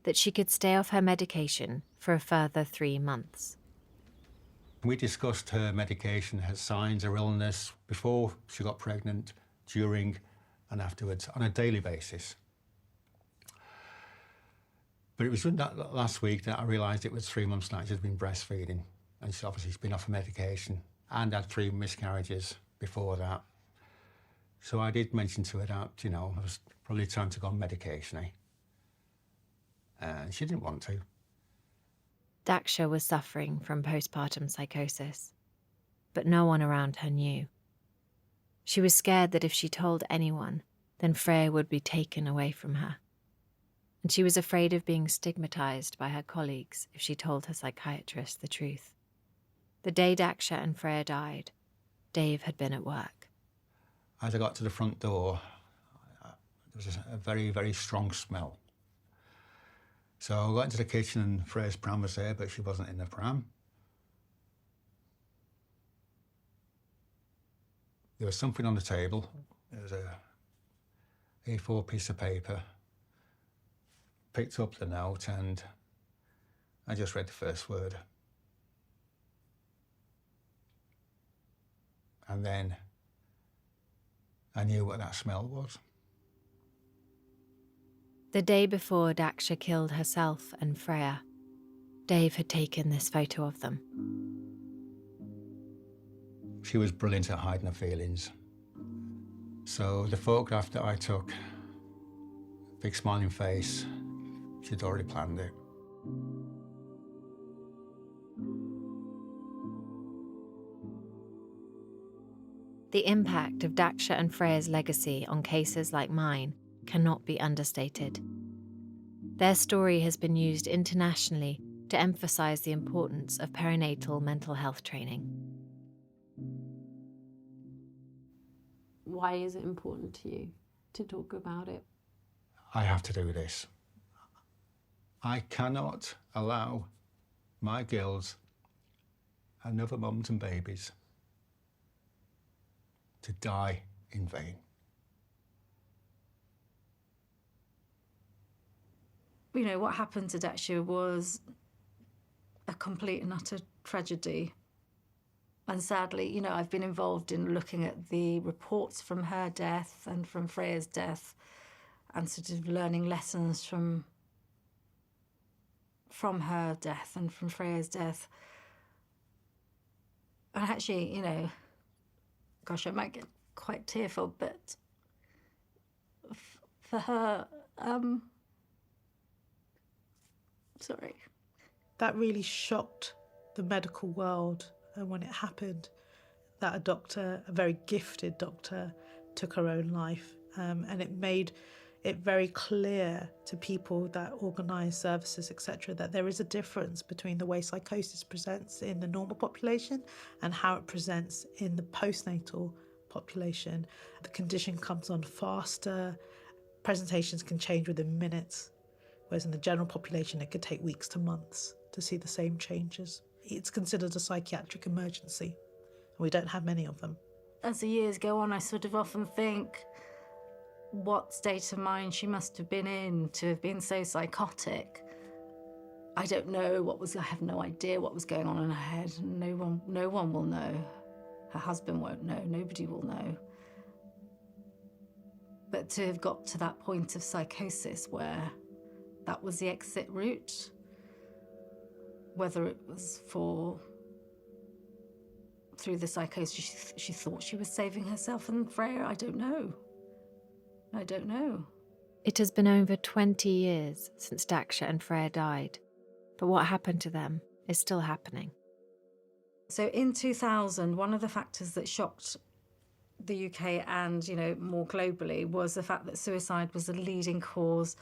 that she could stay off her medication for a further 3 months. We discussed her medication, her signs, her illness, before she got pregnant, during and afterwards, on a daily basis. But it was that last week that I realised it was 3 months now she's been breastfeeding, and she's obviously been off her medication and had 3 miscarriages before that. So I did mention to her that, you know, it was probably time to go on medication, eh? And she didn't want to. Daksha was suffering from postpartum psychosis, but no one around her knew. She was scared that if she told anyone, then Freya would be taken away from her. And she was afraid of being stigmatized by her colleagues if she told her psychiatrist the truth. The day Daksha and Freya died, Dave had been at work. As I got to the front door, there was a very, very strong smell. So I got into the kitchen and Freya's pram was there, but she wasn't in the pram. There was something on the table. There was a A4 piece of paper. Picked up the note and I just read the first word. And then I knew what that smell was. The day before Daksha killed herself and Freya, Dave had taken this photo of them. She was brilliant at hiding her feelings. So the photograph that I took, big smiling face, she'd already planned it. The impact of Daksha and Freya's legacy on cases like mine cannot be understated. Their story has been used internationally to emphasize the importance of perinatal mental health training. Why is it important to you to talk about it? I have to do this. I cannot allow my girls and other mums and babies to die in vain. You know, what happened to Daksha was a complete and utter tragedy. And sadly, you know, I've been involved in looking at the reports from her death and from Freya's death and sort of learning lessons from her death and from Freya's death. And actually, you know, gosh, I might get quite tearful, but for her, sorry. That really shocked the medical world when it happened, that a doctor, a very gifted doctor, took her own life. And it made it very clear to people that organise services, etc., that there is a difference between the way psychosis presents in the normal population and how it presents in the postnatal population. The condition comes on faster, presentations can change within minutes, whereas in the general population it could take weeks to months to see the same changes. It's considered a psychiatric emergency, and we don't have many of them. As the years go on, I sort of often think what state of mind she must have been in to have been so psychotic. I don't know I have no idea what was going on in her head. No one will know. Her husband won't know, nobody will know. But to have got to that point of psychosis where that was the exit route, whether it was through the psychosis, she thought she was saving herself and Freya, I don't know. I don't know. It has been over 20 years since Daksha and Freya died, but what happened to them is still happening. So in 2000, one of the factors that shocked the UK and, you know, more globally was the fact that suicide was the leading cause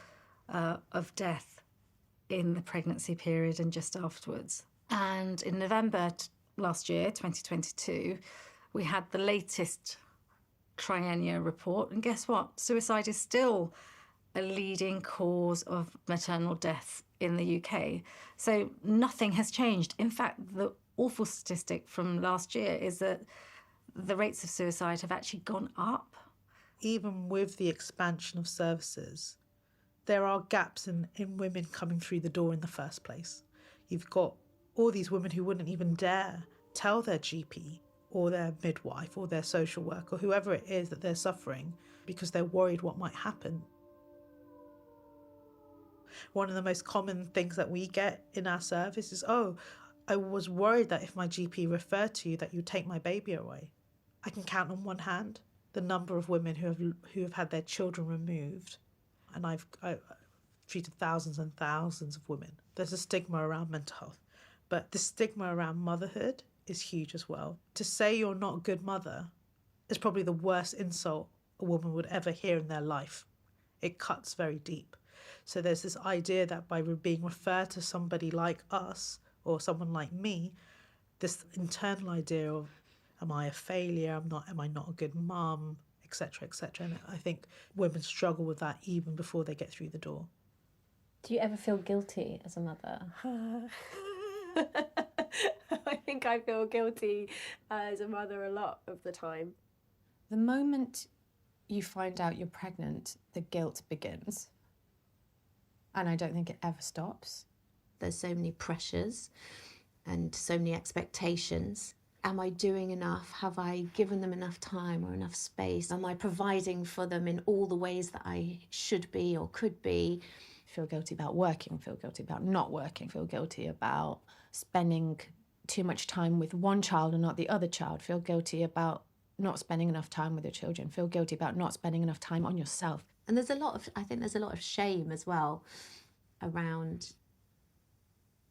of death in the pregnancy period and just afterwards. And in November last year, 2022, we had the latest triennial report, and guess what? Suicide is still a leading cause of maternal death in the UK. So nothing has changed. In fact, the awful statistic from last year is that the rates of suicide have actually gone up. Even with the expansion of services, there are gaps in women coming through the door in the first place. You've got all these women who wouldn't even dare tell their GP or their midwife or their social worker or whoever it is that they're suffering because they're worried what might happen. One of the most common things that we get in our service is, oh, I was worried that if my GP referred to you that you'd take my baby away. I can count on one hand the number of women who have had their children removed, and I've treated thousands and thousands of women. There's a stigma around mental health, but the stigma around motherhood is huge as well. To say you're not a good mother is probably the worst insult a woman would ever hear in their life. It cuts very deep. So there's this idea that by being referred to somebody like us or someone like me, this internal idea of, am I a failure? Am I not a good mum? Etc. etc. And I think women struggle with that even before they get through the door. Do you ever feel guilty as a mother? I think I feel guilty as a mother a lot of the time. The moment you find out you're pregnant, the guilt begins. And I don't think it ever stops. There's so many pressures and so many expectations. Am I doing enough? Have I given them enough time or enough space? Am I providing for them in all the ways that I should be or could be? Feel guilty about working, feel guilty about not working, feel guilty about spending too much time with one child and not the other child, feel guilty about not spending enough time with your children, feel guilty about not spending enough time on yourself. And I think there's a lot of shame as well around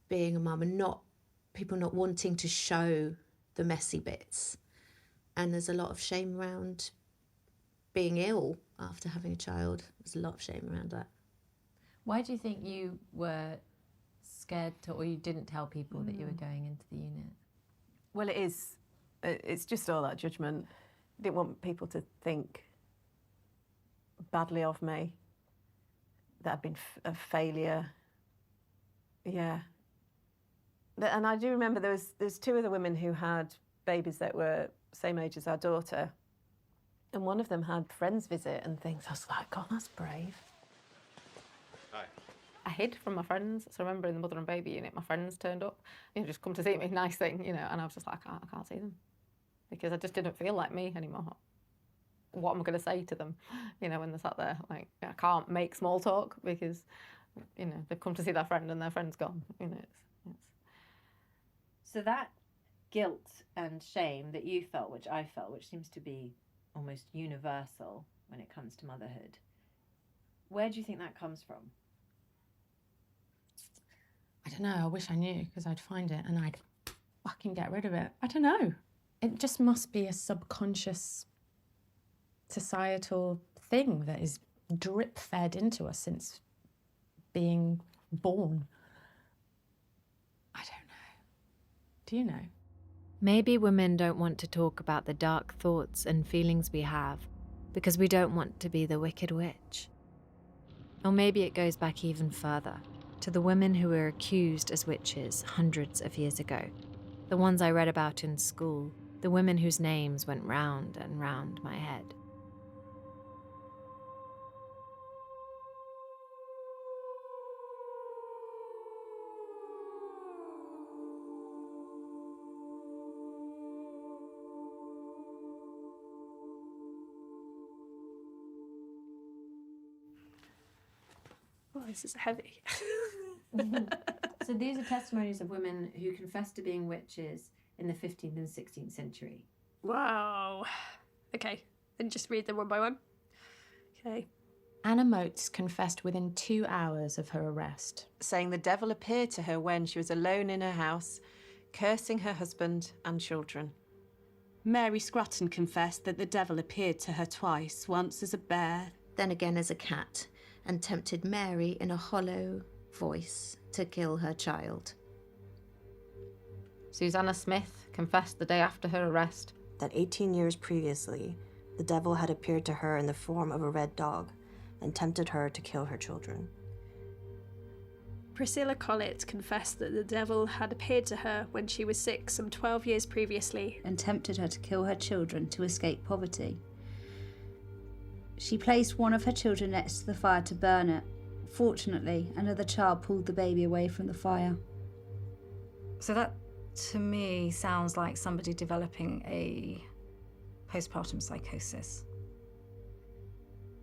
being a mum and people not wanting to show the messy bits. And there's a lot of shame around being ill after having a child. There's a lot of shame around that. Why do you think you were scared or you didn't tell people that you were going into the unit? Well, it's just all that judgment. I didn't want people to think badly of me, that I'd been a failure. Yeah. And I do remember there's two other women who had babies that were same age as our daughter, and one of them had friends visit and things. I was like, God, that's brave. Hi. I hid from my friends. So I remember in the mother and baby unit, my friends turned up, just come to see me, nice thing, and I was just like, I can't see them because I just didn't feel like me anymore. What am I going to say to them, when they're sat there? Like, I can't make small talk because, they've come to see their friend and their friend's gone. So that guilt and shame that you felt, which I felt, which seems to be almost universal when it comes to motherhood, where do you think that comes from? I don't know, I wish I knew because I'd find it and I'd fucking get rid of it. I don't know. It just must be a subconscious societal thing that is drip-fed into us since being born. I don't know. Do you know? Maybe women don't want to talk about the dark thoughts and feelings we have because we don't want to be the wicked witch. Or maybe it goes back even further, to the women who were accused as witches hundreds of years ago. The ones I read about in school, the women whose names went round and round my head. Oh, this is heavy. So these are testimonies of women who confessed to being witches in the 15th and 16th century. Wow. Okay, and just read them one by one. Okay. Anna Motes confessed within 2 hours of her arrest, saying the devil appeared to her when she was alone in her house, cursing her husband and children. Mary Scrutton confessed that the devil appeared to her twice, once as a bear, then again as a cat, and tempted Mary in a hollow voice to kill her child. Susanna Smith confessed the day after her arrest that 18 years previously, the devil had appeared to her in the form of a red dog and tempted her to kill her children. Priscilla Collett confessed that the devil had appeared to her when she was 6, some 12 years previously, and tempted her to kill her children to escape poverty. She placed one of her children next to the fire to burn it. Fortunately, another child pulled the baby away from the fire. So that to me sounds like somebody developing a postpartum psychosis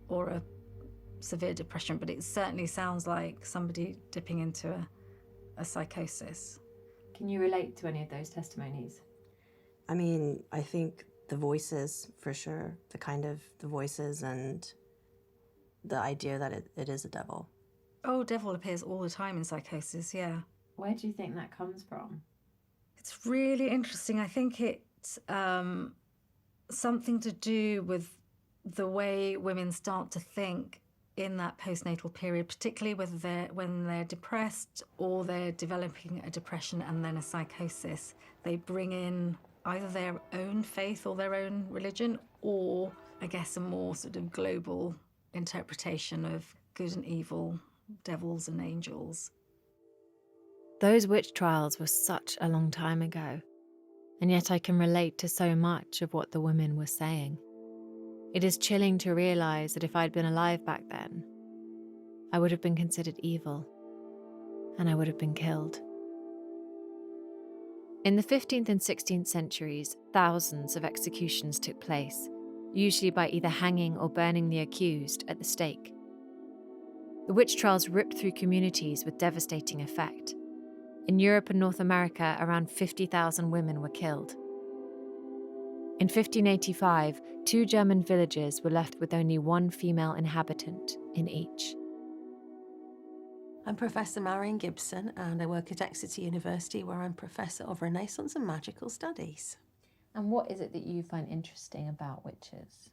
or a severe depression, but it certainly sounds like somebody dipping into a psychosis. Can you relate to any of those testimonies? I mean, I think the voices, for sure, the voices and the idea that it is a devil. Oh, devil appears all the time in psychosis, yeah. Where do you think that comes from? It's really interesting. I think it's something to do with the way women start to think in that postnatal period, particularly when they're depressed or they're developing a depression and then a psychosis. They bring in either their own faith or their own religion, or I guess a more sort of global interpretation of good and evil, devils and angels. Those witch trials were such a long time ago, and yet I can relate to so much of what the women were saying. It is chilling to realise that if I'd been alive back then, I would have been considered evil, and I would have been killed. In the 15th and 16th centuries, thousands of executions took place, usually by either hanging or burning the accused at the stake. The witch trials ripped through communities with devastating effect. In Europe and North America, around 50,000 women were killed. In 1585, 2 German villages were left with only 1 female inhabitant in each. I'm Professor Marion Gibson, and I work at Exeter University, where I'm Professor of Renaissance and Magical Studies. And what is it that you find interesting about witches?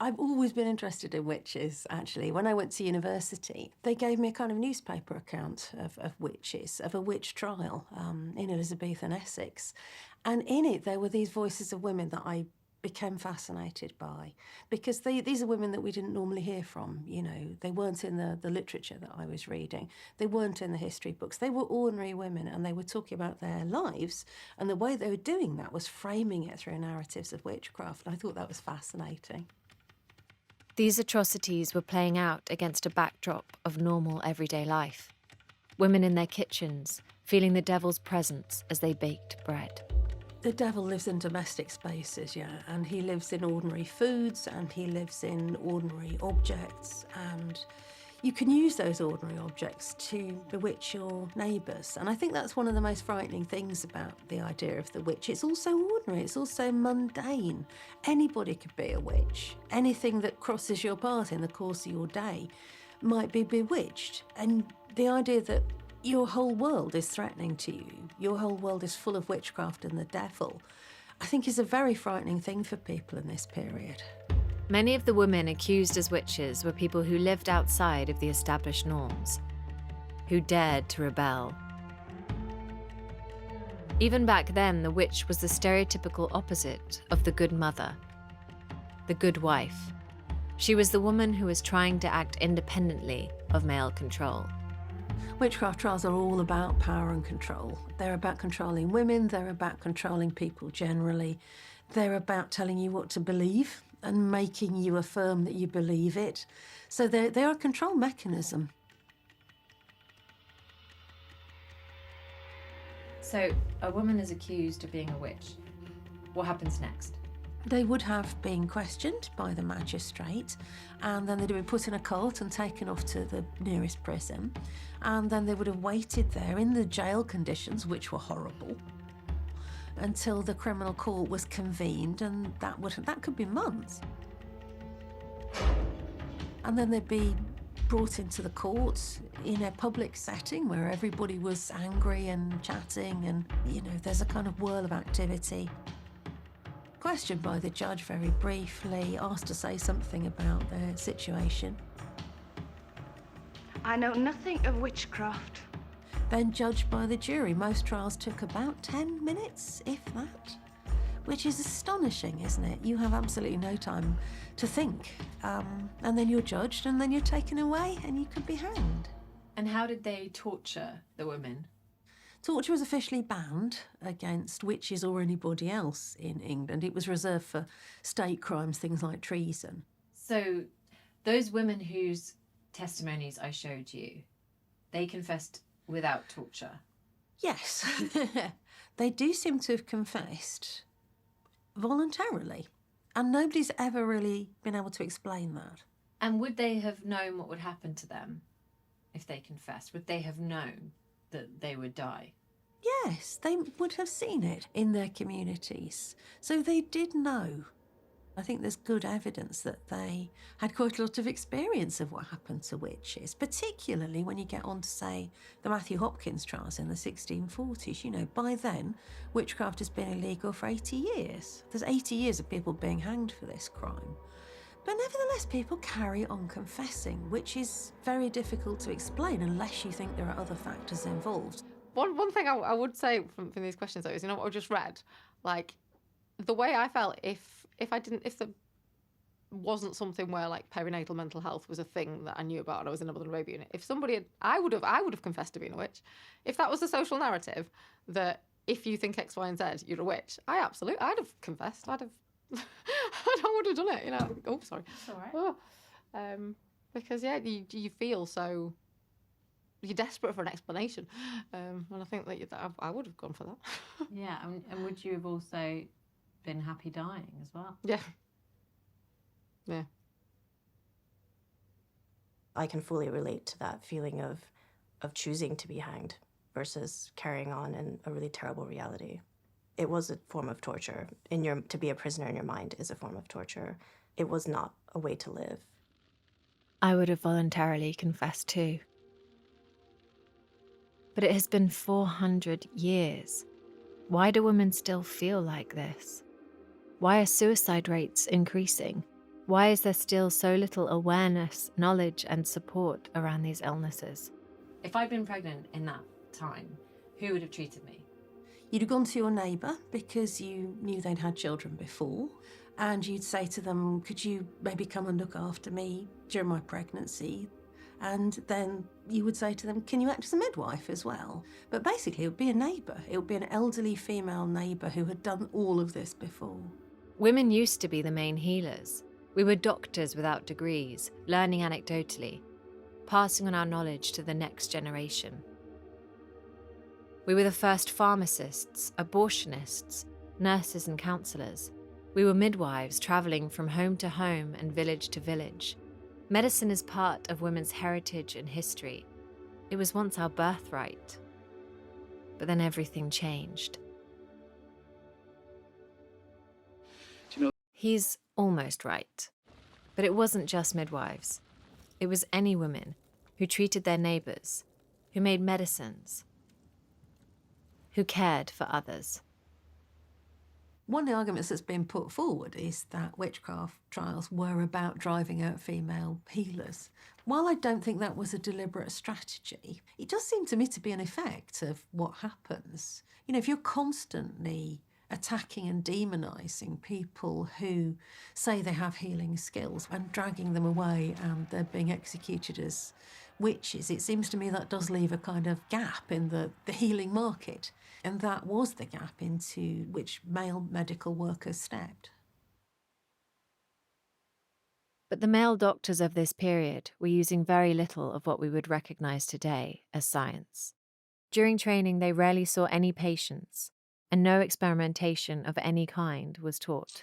I've always been interested in witches, actually. When I went to university, they gave me a kind of newspaper account of witches, of a witch trial in Elizabethan Essex. And in it, there were these voices of women that I became fascinated by, because these are women that we didn't normally hear from. You know, they weren't in the literature that I was reading. They weren't in the history books. They were ordinary women, and they were talking about their lives, and the way they were doing that was framing it through narratives of witchcraft. And I thought that was fascinating. These atrocities were playing out against a backdrop of normal everyday life. Women in their kitchens, feeling the devil's presence as they baked bread. The devil lives in domestic spaces, yeah, and he lives in ordinary foods, and he lives in ordinary objects, and you can use those ordinary objects to bewitch your neighbours. And I think that's one of the most frightening things about the idea of the witch. It's also ordinary, it's also mundane. Anybody could be a witch. Anything that crosses your path in the course of your day might be bewitched. And the idea that your whole world is threatening to you, your whole world is full of witchcraft and the devil, I think is a very frightening thing for people in this period. Many of the women accused as witches were people who lived outside of the established norms, who dared to rebel. Even back then, the witch was the stereotypical opposite of the good mother, the good wife. She was the woman who was trying to act independently of male control. Witchcraft trials are all about power and control. They're about controlling women, they're about controlling people generally. They're about telling you what to believe and making you affirm that you believe it. So they're a control mechanism. So a woman is accused of being a witch. What happens next? They would have been questioned by the magistrate, and then they'd have been put in a cart and taken off to the nearest prison, and then they would have waited there in the jail conditions, which were horrible, until the criminal court was convened, and that could be months. And then they'd be brought into the courts in a public setting where everybody was angry and chatting, and, you know, there's a kind of whirl of activity. Questioned by the judge very briefly, asked to say something about their situation. I know nothing of witchcraft. Then judged by the jury. Most trials took about 10 minutes, if that, which is astonishing, isn't it? You have absolutely no time to think. And then you're judged, and then you're taken away, and you could be hanged. And how did they torture the women? Torture was officially banned against witches or anybody else in England. It was reserved for state crimes, things like treason. So those women whose testimonies I showed you, they confessed without torture? Yes. they do seem to have confessed voluntarily. And nobody's ever really been able to explain that. And would they have known what would happen to them if they confessed? Would they have known that they would die? Yes, they would have seen it in their communities. So they did know. I think there's good evidence that they had quite a lot of experience of what happened to witches, particularly when you get on to, say, the Matthew Hopkins trials in the 1640s. You know, by then, witchcraft has been illegal for 80 years. There's 80 years of people being hanged for this crime. But nevertheless, people carry on confessing, which is very difficult to explain unless you think there are other factors involved. One thing I would say from these questions, though, is, you know what I just read? Like, the way I felt if there wasn't something where, like, perinatal mental health was a thing that I knew about and I was in a mother and baby unit, if somebody had, I would have confessed to being a witch. If that was the social narrative, that if you think X, Y, and Z, you're a witch, I'd have confessed. I would have done it, you know. Oh, sorry. That's all right. Oh. Because, yeah, you feel so... You're desperate for an explanation. And I think that I would have gone for that. Yeah, and would you have also been happy dying as well? Yeah. Yeah. I can fully relate to that feeling of choosing to be hanged versus carrying on in a really terrible reality. It was a form of torture. To be a prisoner in your mind is a form of torture. It was not a way to live. I would have voluntarily confessed too. But it has been 400 years. Why do women still feel like this? Why are suicide rates increasing? Why is there still so little awareness, knowledge, and support around these illnesses? If I'd been pregnant in that time, who would have treated me? You'd have gone to your neighbour because you knew they'd had children before, and you'd say to them, could you maybe come and look after me during my pregnancy? And then you would say to them, can you act as a midwife as well? But basically, it would be a neighbour. It would be an elderly female neighbour who had done all of this before. Women used to be the main healers. We were doctors without degrees, learning anecdotally, passing on our knowledge to the next generation. We were the first pharmacists, abortionists, nurses and counsellors. We were midwives travelling from home to home and village to village. Medicine is part of women's heritage and history. It was once our birthright. But then everything changed. He's almost right. But it wasn't just midwives. It was any women who treated their neighbours, who made medicines, who cared for others. One of the arguments that's been put forward is that witchcraft trials were about driving out female healers. While I don't think that was a deliberate strategy, it does seem to me to be an effect of what happens. You know, if you're constantly attacking and demonising people who say they have healing skills and dragging them away and they're being executed as witches, it seems to me that does leave a kind of gap in the healing market. And that was the gap into which male medical workers stepped. But the male doctors of this period were using very little of what we would recognise today as science. During training, they rarely saw any patients, and no experimentation of any kind was taught.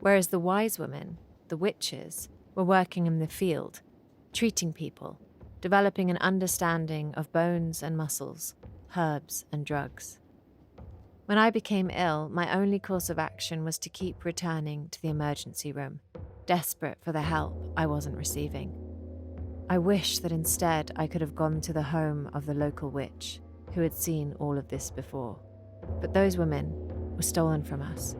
Whereas the wise women, the witches, were working in the field, treating people, developing an understanding of bones and muscles, herbs and drugs. When I became ill, my only course of action was to keep returning to the emergency room, desperate for the help I wasn't receiving. I wish that instead I could have gone to the home of the local witch who had seen all of this before. But those women were stolen from us.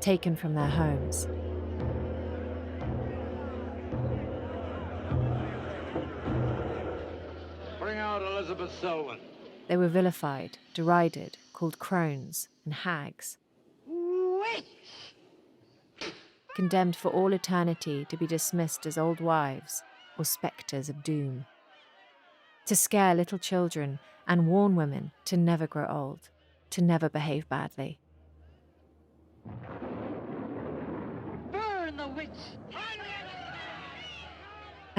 Taken from their homes. Bring out Elizabeth Selwyn. They were vilified, derided, called crones and hags. Condemned for all eternity to be dismissed as old wives or spectres of doom. To scare little children and warn women to never grow old, to never behave badly.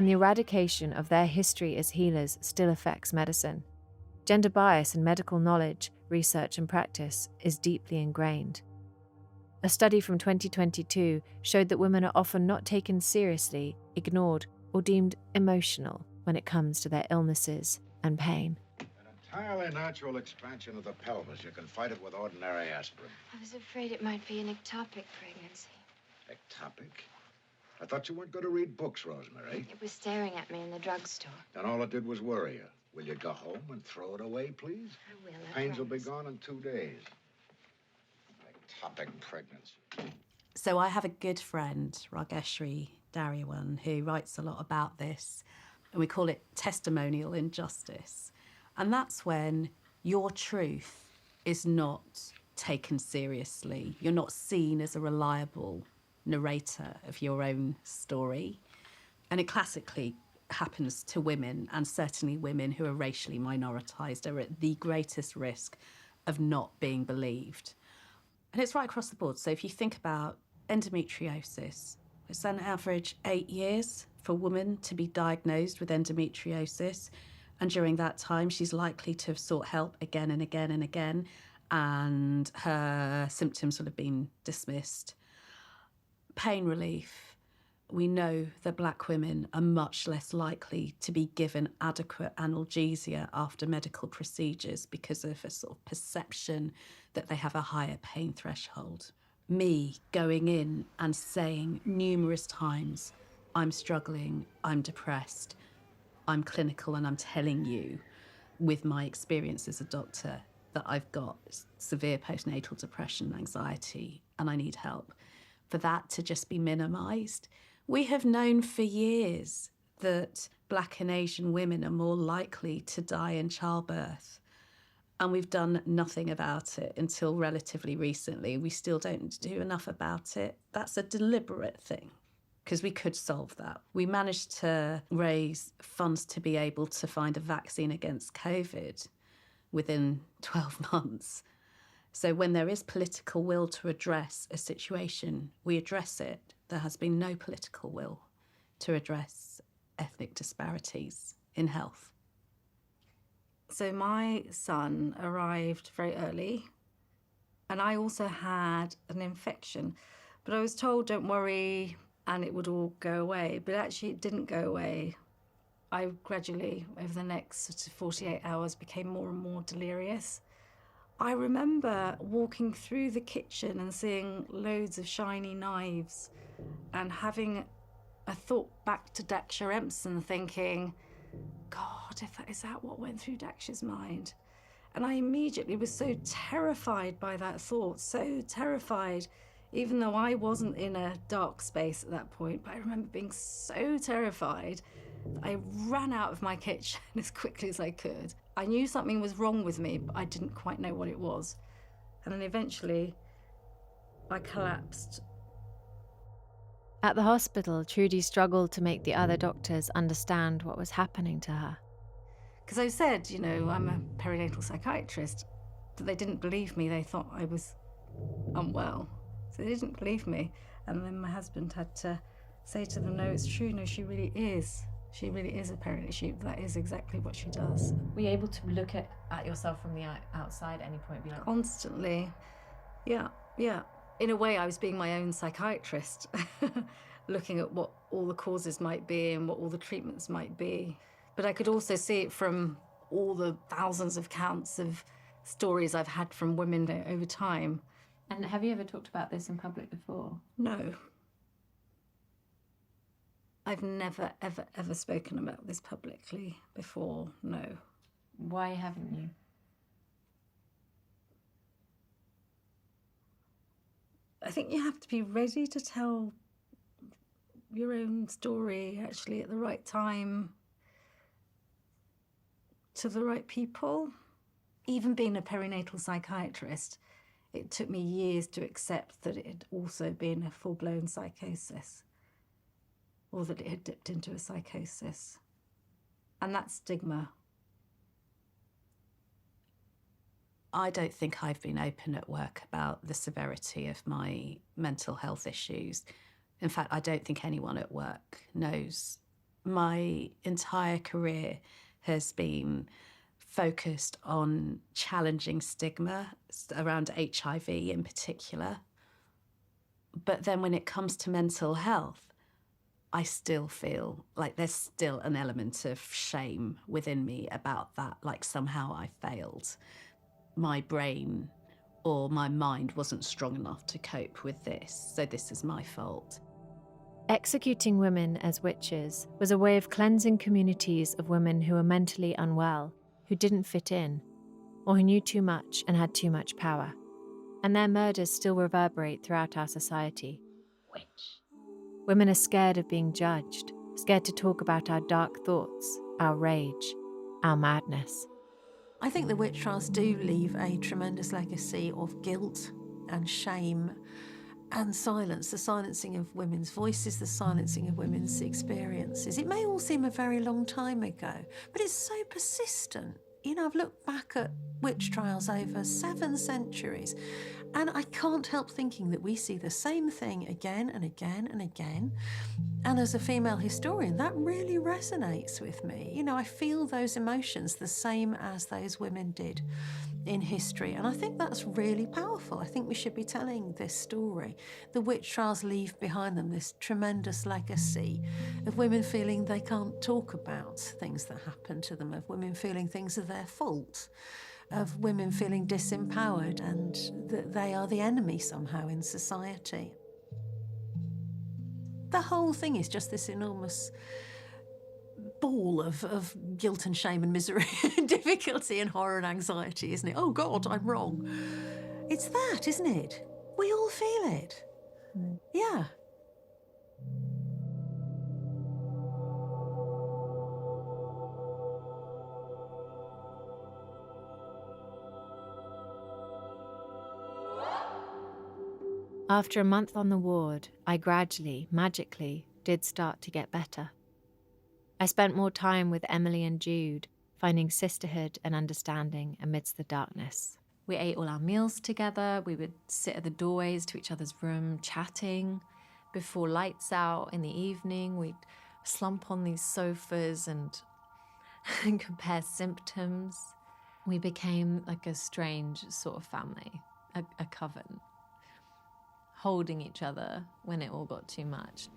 and the eradication of their history as healers still affects medicine. Gender bias in medical knowledge, research, and practice is deeply ingrained. A study from 2022 showed that women are often not taken seriously, ignored, or deemed emotional when it comes to their illnesses and pain. Entirely natural expansion of the pelvis. You can fight it with ordinary aspirin. I was afraid it might be an ectopic pregnancy. Ectopic? I thought you weren't going to read books, Rosemary. It was staring at me in the drugstore. And all it did was worry you. Will you go home and throw it away, please? I will. Pains will be gone in 2 days. Ectopic pregnancy. So I have a good friend, Rageshri Daryawan, who writes a lot about this, and we call it testimonial injustice. And that's when your truth is not taken seriously. You're not seen as a reliable narrator of your own story. And it classically happens to women, and certainly women who are racially minoritized are at the greatest risk of not being believed. And it's right across the board. So if you think about endometriosis, it's an average 8 years for a woman to be diagnosed with endometriosis. And during that time, she's likely to have sought help again and again and again, and her symptoms will have been dismissed. Pain relief. We know that black women are much less likely to be given adequate analgesia after medical procedures because of a sort of perception that they have a higher pain threshold. Me going in and saying numerous times, I'm struggling, I'm depressed, I'm clinical, and I'm telling you with my experience as a doctor that I've got severe postnatal depression and anxiety and I need help. For that to just be minimised. We have known for years that Black and Asian women are more likely to die in childbirth. And we've done nothing about it until relatively recently. We still don't do enough about it. That's a deliberate thing, because we could solve that. We managed to raise funds to be able to find a vaccine against COVID within 12 months. So when there is political will to address a situation, we address it. There has been no political will to address ethnic disparities in health. So my son arrived very early, and I also had an infection. But I was told, don't worry, and it would all go away. But actually it didn't go away. I gradually, over the next sort of 48 hours, became more and more delirious. I remember walking through the kitchen and seeing loads of shiny knives and having a thought back to Daksha Empson, thinking, God, is that what went through Daksha's mind? And I immediately was so terrified by that thought, so terrified, even though I wasn't in a dark space at that point. But I remember being so terrified that I ran out of my kitchen as quickly as I could. I knew something was wrong with me, but I didn't quite know what it was. And then eventually, I collapsed. At the hospital, Trudy struggled to make the other doctors understand what was happening to her. Because I said, you know, I'm a perinatal psychiatrist, but they didn't believe me. They thought I was unwell. So they didn't believe me. And then my husband had to say to them, no, it's true. No, she really is. She really is a perinatal. That is exactly what she does. Were you able to look at yourself from the outside at any point? Be like, constantly. Yeah. In a way, I was being my own psychiatrist, looking at what all the causes might be and what all the treatments might be. But I could also see it from all the thousands of counts of stories I've had from women over time. And have you ever talked about this in public before? No. I've never, ever, ever spoken about this publicly before, no. Why haven't you? I think you have to be ready to tell your own story, actually, at the right time, to the right people. Even being a perinatal psychiatrist, it took me years to accept that it had also been a full-blown psychosis, or that it had dipped into a psychosis. And that stigma. I don't think I've been open at work about the severity of my mental health issues. In fact, I don't think anyone at work knows My entire career has been focused on challenging stigma around HIV in particular. But then when it comes to mental health, I still feel like there's still an element of shame within me about that, like somehow I failed. My brain or my mind wasn't strong enough to cope with this, so this is my fault. Executing women as witches was a way of cleansing communities of women who were mentally unwell, who didn't fit in, or who knew too much and had too much power. And their murders still reverberate throughout our society. Witch. Women are scared of being judged, scared to talk about our dark thoughts, our rage, our madness. I think the witch trials do leave a tremendous legacy of guilt and shame and silence, the silencing of women's voices, the silencing of women's experiences. It may all seem a very long time ago, but it's so persistent. You know, I've looked back at witch trials over 7 centuries, and I can't help thinking that we see the same thing again and again and again. And as a female historian, that really resonates with me. You know, I feel those emotions the same as those women did in history. And I think that's really powerful. I think we should be telling this story. The witch trials leave behind them this tremendous legacy of women feeling they can't talk about things that happen to them, of women feeling things are their fault, of women feeling disempowered and that they are the enemy somehow in society. The whole thing is just this enormous ball of guilt and shame and misery and difficulty and horror and anxiety, isn't it? Oh God, I'm wrong. It's that, isn't it? We all feel it. Yeah. After a month on the ward, I gradually, magically, did start to get better. I spent more time with Emily and Jude, finding sisterhood and understanding amidst the darkness. We ate all our meals together. We would sit at the doorways to each other's room, chatting. Before lights out in the evening, we'd slump on these sofas and compare symptoms. We became like a strange sort of family, a coven, holding each other when it all got too much.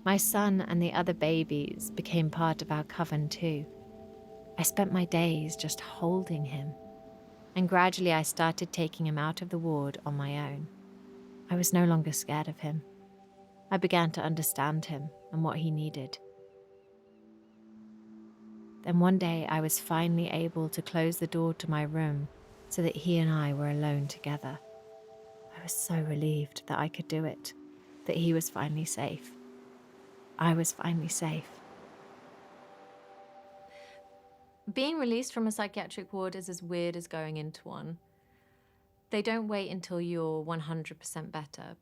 My son and the other babies became part of our coven too. I spent my days just holding him, and gradually I started taking him out of the ward on my own. I was no longer scared of him. I began to understand him and what he needed. Then one day I was finally able to close the door to my room so that he and I were alone together. I was so relieved that I could do it, that he was finally safe. I was finally safe. Being released from a psychiatric ward is as weird as going into one. They don't wait until you're 100% better.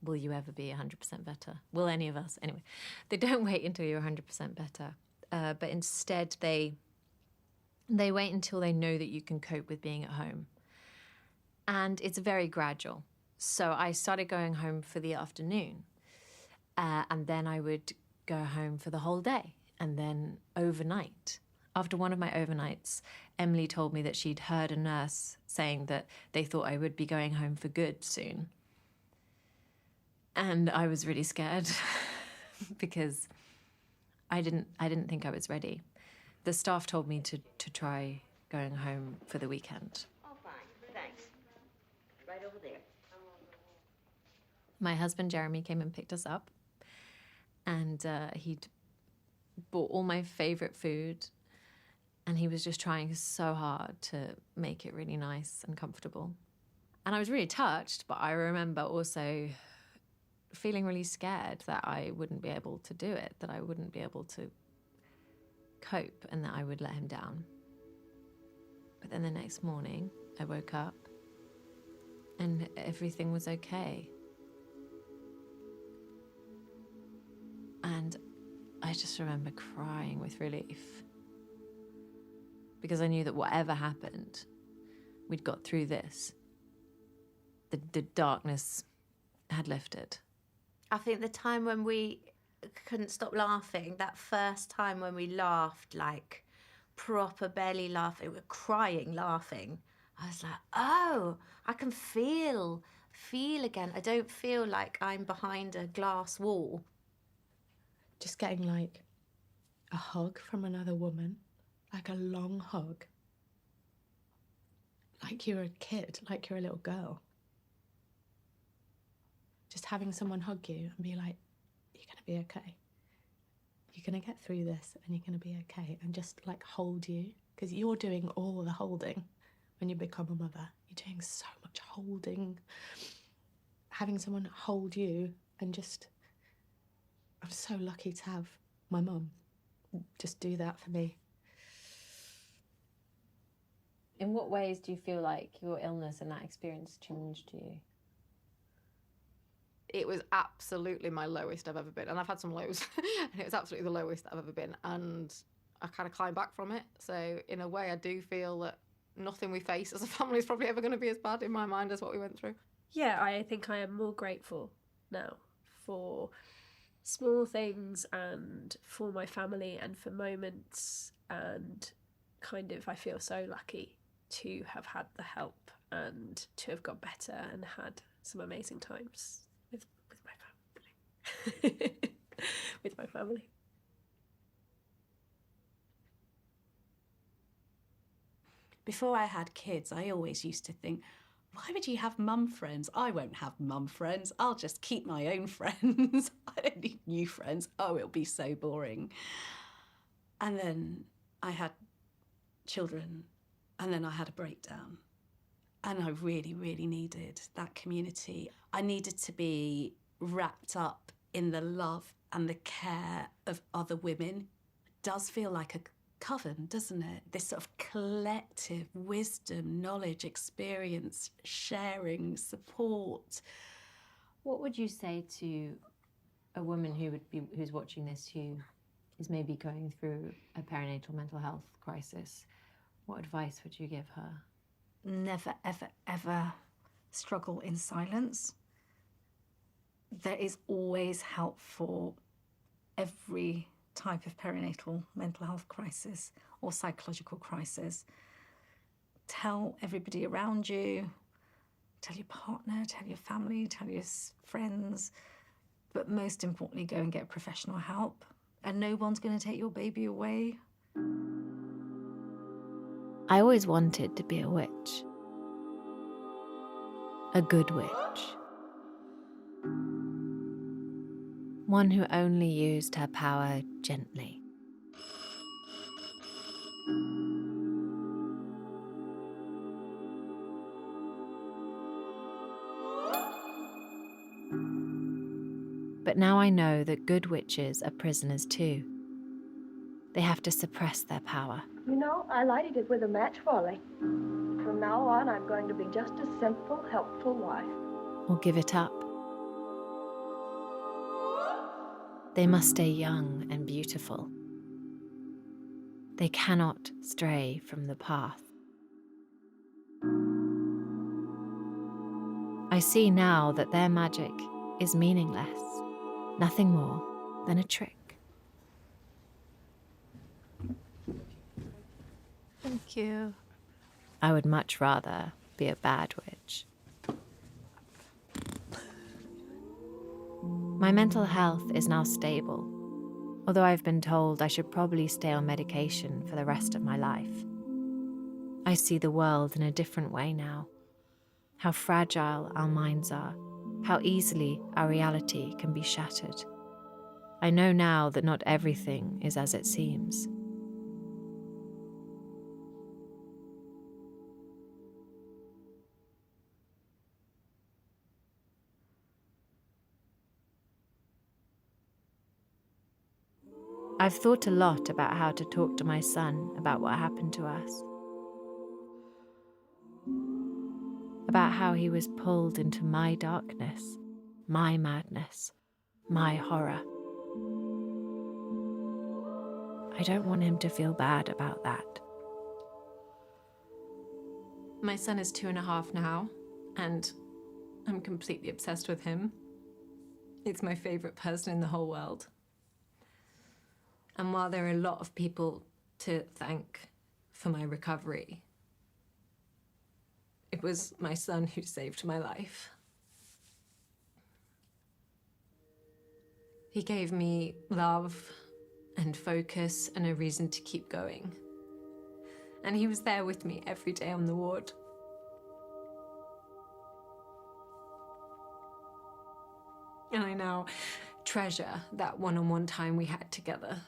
Will you ever be 100% better? Will any of us? Anyway, they don't wait until you're 100% better. But instead, they wait until they know that you can cope with being at home. And it's very gradual. So I started going home for the afternoon. And then I would go home for the whole day. And then overnight. After one of my overnights, Emily told me that she'd heard a nurse saying that they thought I would be going home for good soon. And I was really scared because I didn't think I was ready. The staff told me to try going home for the weekend. Oh, fine. Thanks. Right over there. My husband, Jeremy, came and picked us up. And he'd bought all my favourite food. And he was just trying so hard to make it really nice and comfortable. And I was really touched, but I remember also feeling really scared that I wouldn't be able to do it, that I wouldn't be able to cope, and that I would let him down. But then the next morning, I woke up and everything was okay. And I just remember crying with relief. Because I knew that whatever happened, we'd got through this. The darkness had lifted. I think the time when we couldn't stop laughing. That first time when we laughed, like proper belly laugh, we were crying laughing. I was like, oh, I can feel again. I don't feel like I'm behind a glass wall. Just getting like a hug from another woman, like a long hug. Like you're a kid, like you're a little girl. Just having someone hug you and be like, you're gonna be okay. You're gonna get through this and you're gonna be okay. And just like hold you, because you're doing all the holding when you become a mother. You're doing so much holding. Having someone hold you and just, I'm so lucky to have my mum just do that for me. In what ways do you feel like your illness and that experience changed you? It was absolutely my lowest I've ever been. And I've had some lows. And it was absolutely the lowest I've ever been. And I kind of climbed back from it. So in a way, I do feel that nothing we face as a family is probably ever going to be as bad in my mind as what we went through. Yeah, I think I am more grateful now for small things and for my family and for moments, and kind of I feel so lucky to have had the help and to have got better and had some amazing times with my family. With my family. Before I had kids, I always used to think, why would you have mum friends? I won't have mum friends. I'll just keep my own friends. I don't need new friends. Oh, it'll be so boring. And then I had children, and then I had a breakdown. And I really, really needed that community. I needed to be wrapped up in the love and the care of other women. It does feel like a coven, doesn't it? This sort of collective wisdom, knowledge, experience, sharing, support. What would you say to a woman who's watching this, who is maybe going through a perinatal mental health crisis? What advice would you give her? Never, ever, ever struggle in silence. There is always help for every type of perinatal mental health crisis or psychological crisis. Tell everybody around you, tell your partner, tell your family, tell your friends, but most importantly, go and get professional help. And no one's going to take your baby away. I always wanted to be a witch. A good witch. One who only used her power gently. But now I know that good witches are prisoners too. They have to suppress their power. You know, I lighted it with a match, Wally. From now on, I'm going to be just a simple, helpful wife. Or give it up. They must stay young and beautiful. They cannot stray from the path. I see now that their magic is meaningless, nothing more than a trick. Thank you. I would much rather be a bad witch. My mental health is now stable, although I've been told I should probably stay on medication for the rest of my life. I see the world in a different way now. How fragile our minds are, how easily our reality can be shattered. I know now that not everything is as it seems. I've thought a lot about how to talk to my son about what happened to us. About how he was pulled into my darkness, my madness, my horror. I don't want him to feel bad about that. My son is 2.5 now, and I'm completely obsessed with him. It's my favorite person in the whole world. And while there are a lot of people to thank for my recovery, it was my son who saved my life. He gave me love and focus and a reason to keep going. And he was there with me every day on the ward. And I now treasure that one-on-one time we had together.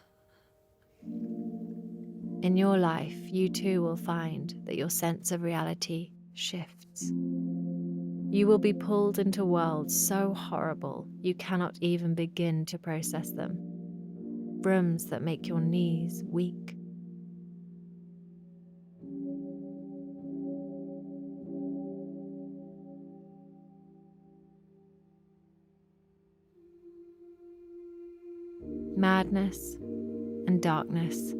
In your life, you too will find that your sense of reality shifts. You will be pulled into worlds so horrible you cannot even begin to process them. Rooms that make your knees weak. Madness and darkness,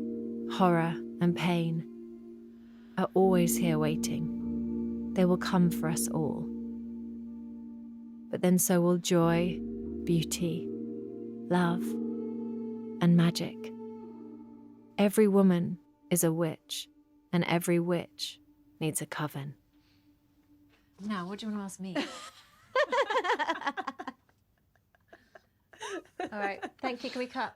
horror and pain are always here waiting. They will come for us all. But then so will joy, beauty, love, and magic. Every woman is a witch, and every witch needs a coven. Now, what do you want to ask me? All right, thank you. Can we cut?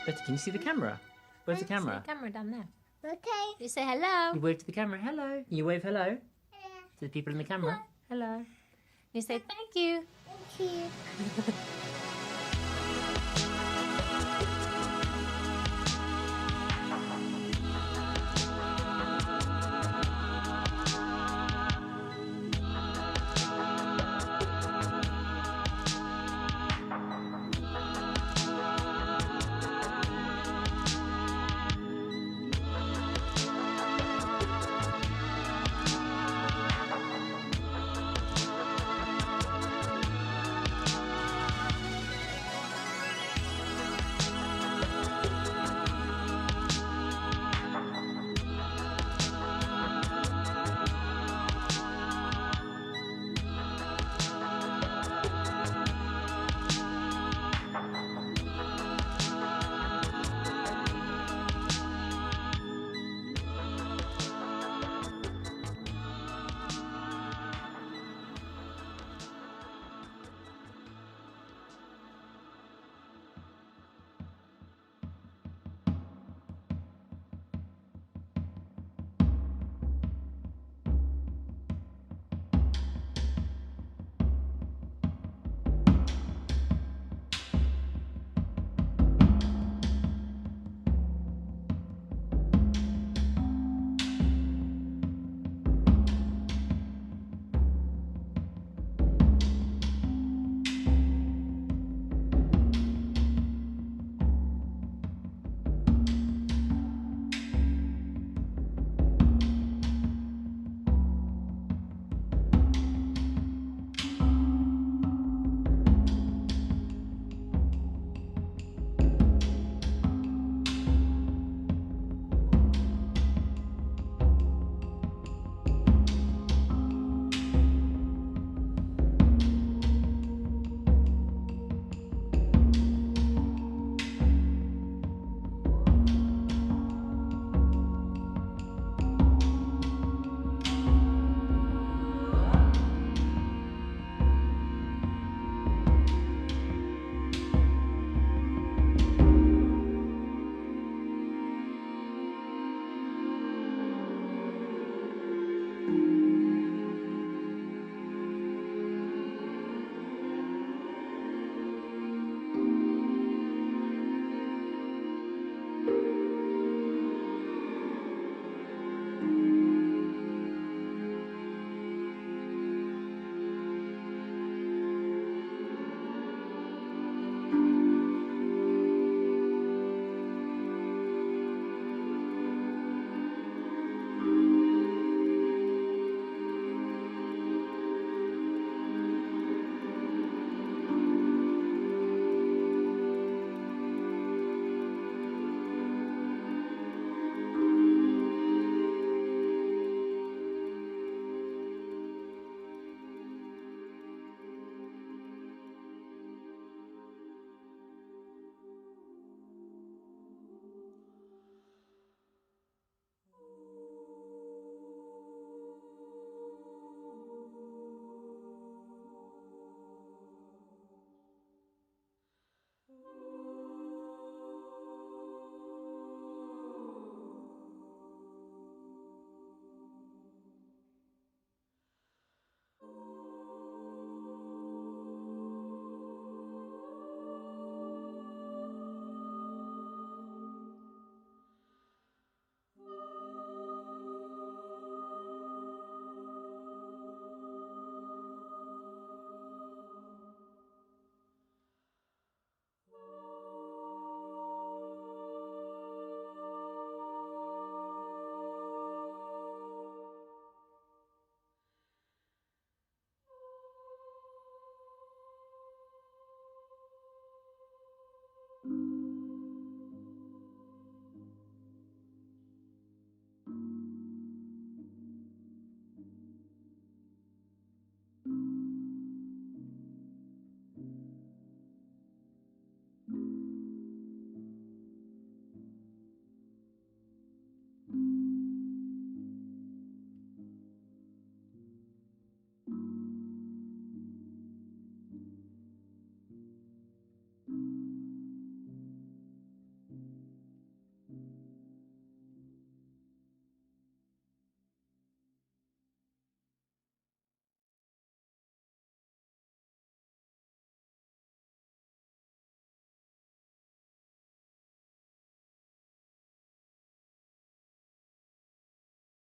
Betty, can you see the camera? Where's the camera? The camera down there. Okay. You say hello. You wave to the camera. Hello. You wave hello to the people in the camera. Hello. You say thank you. Thank you.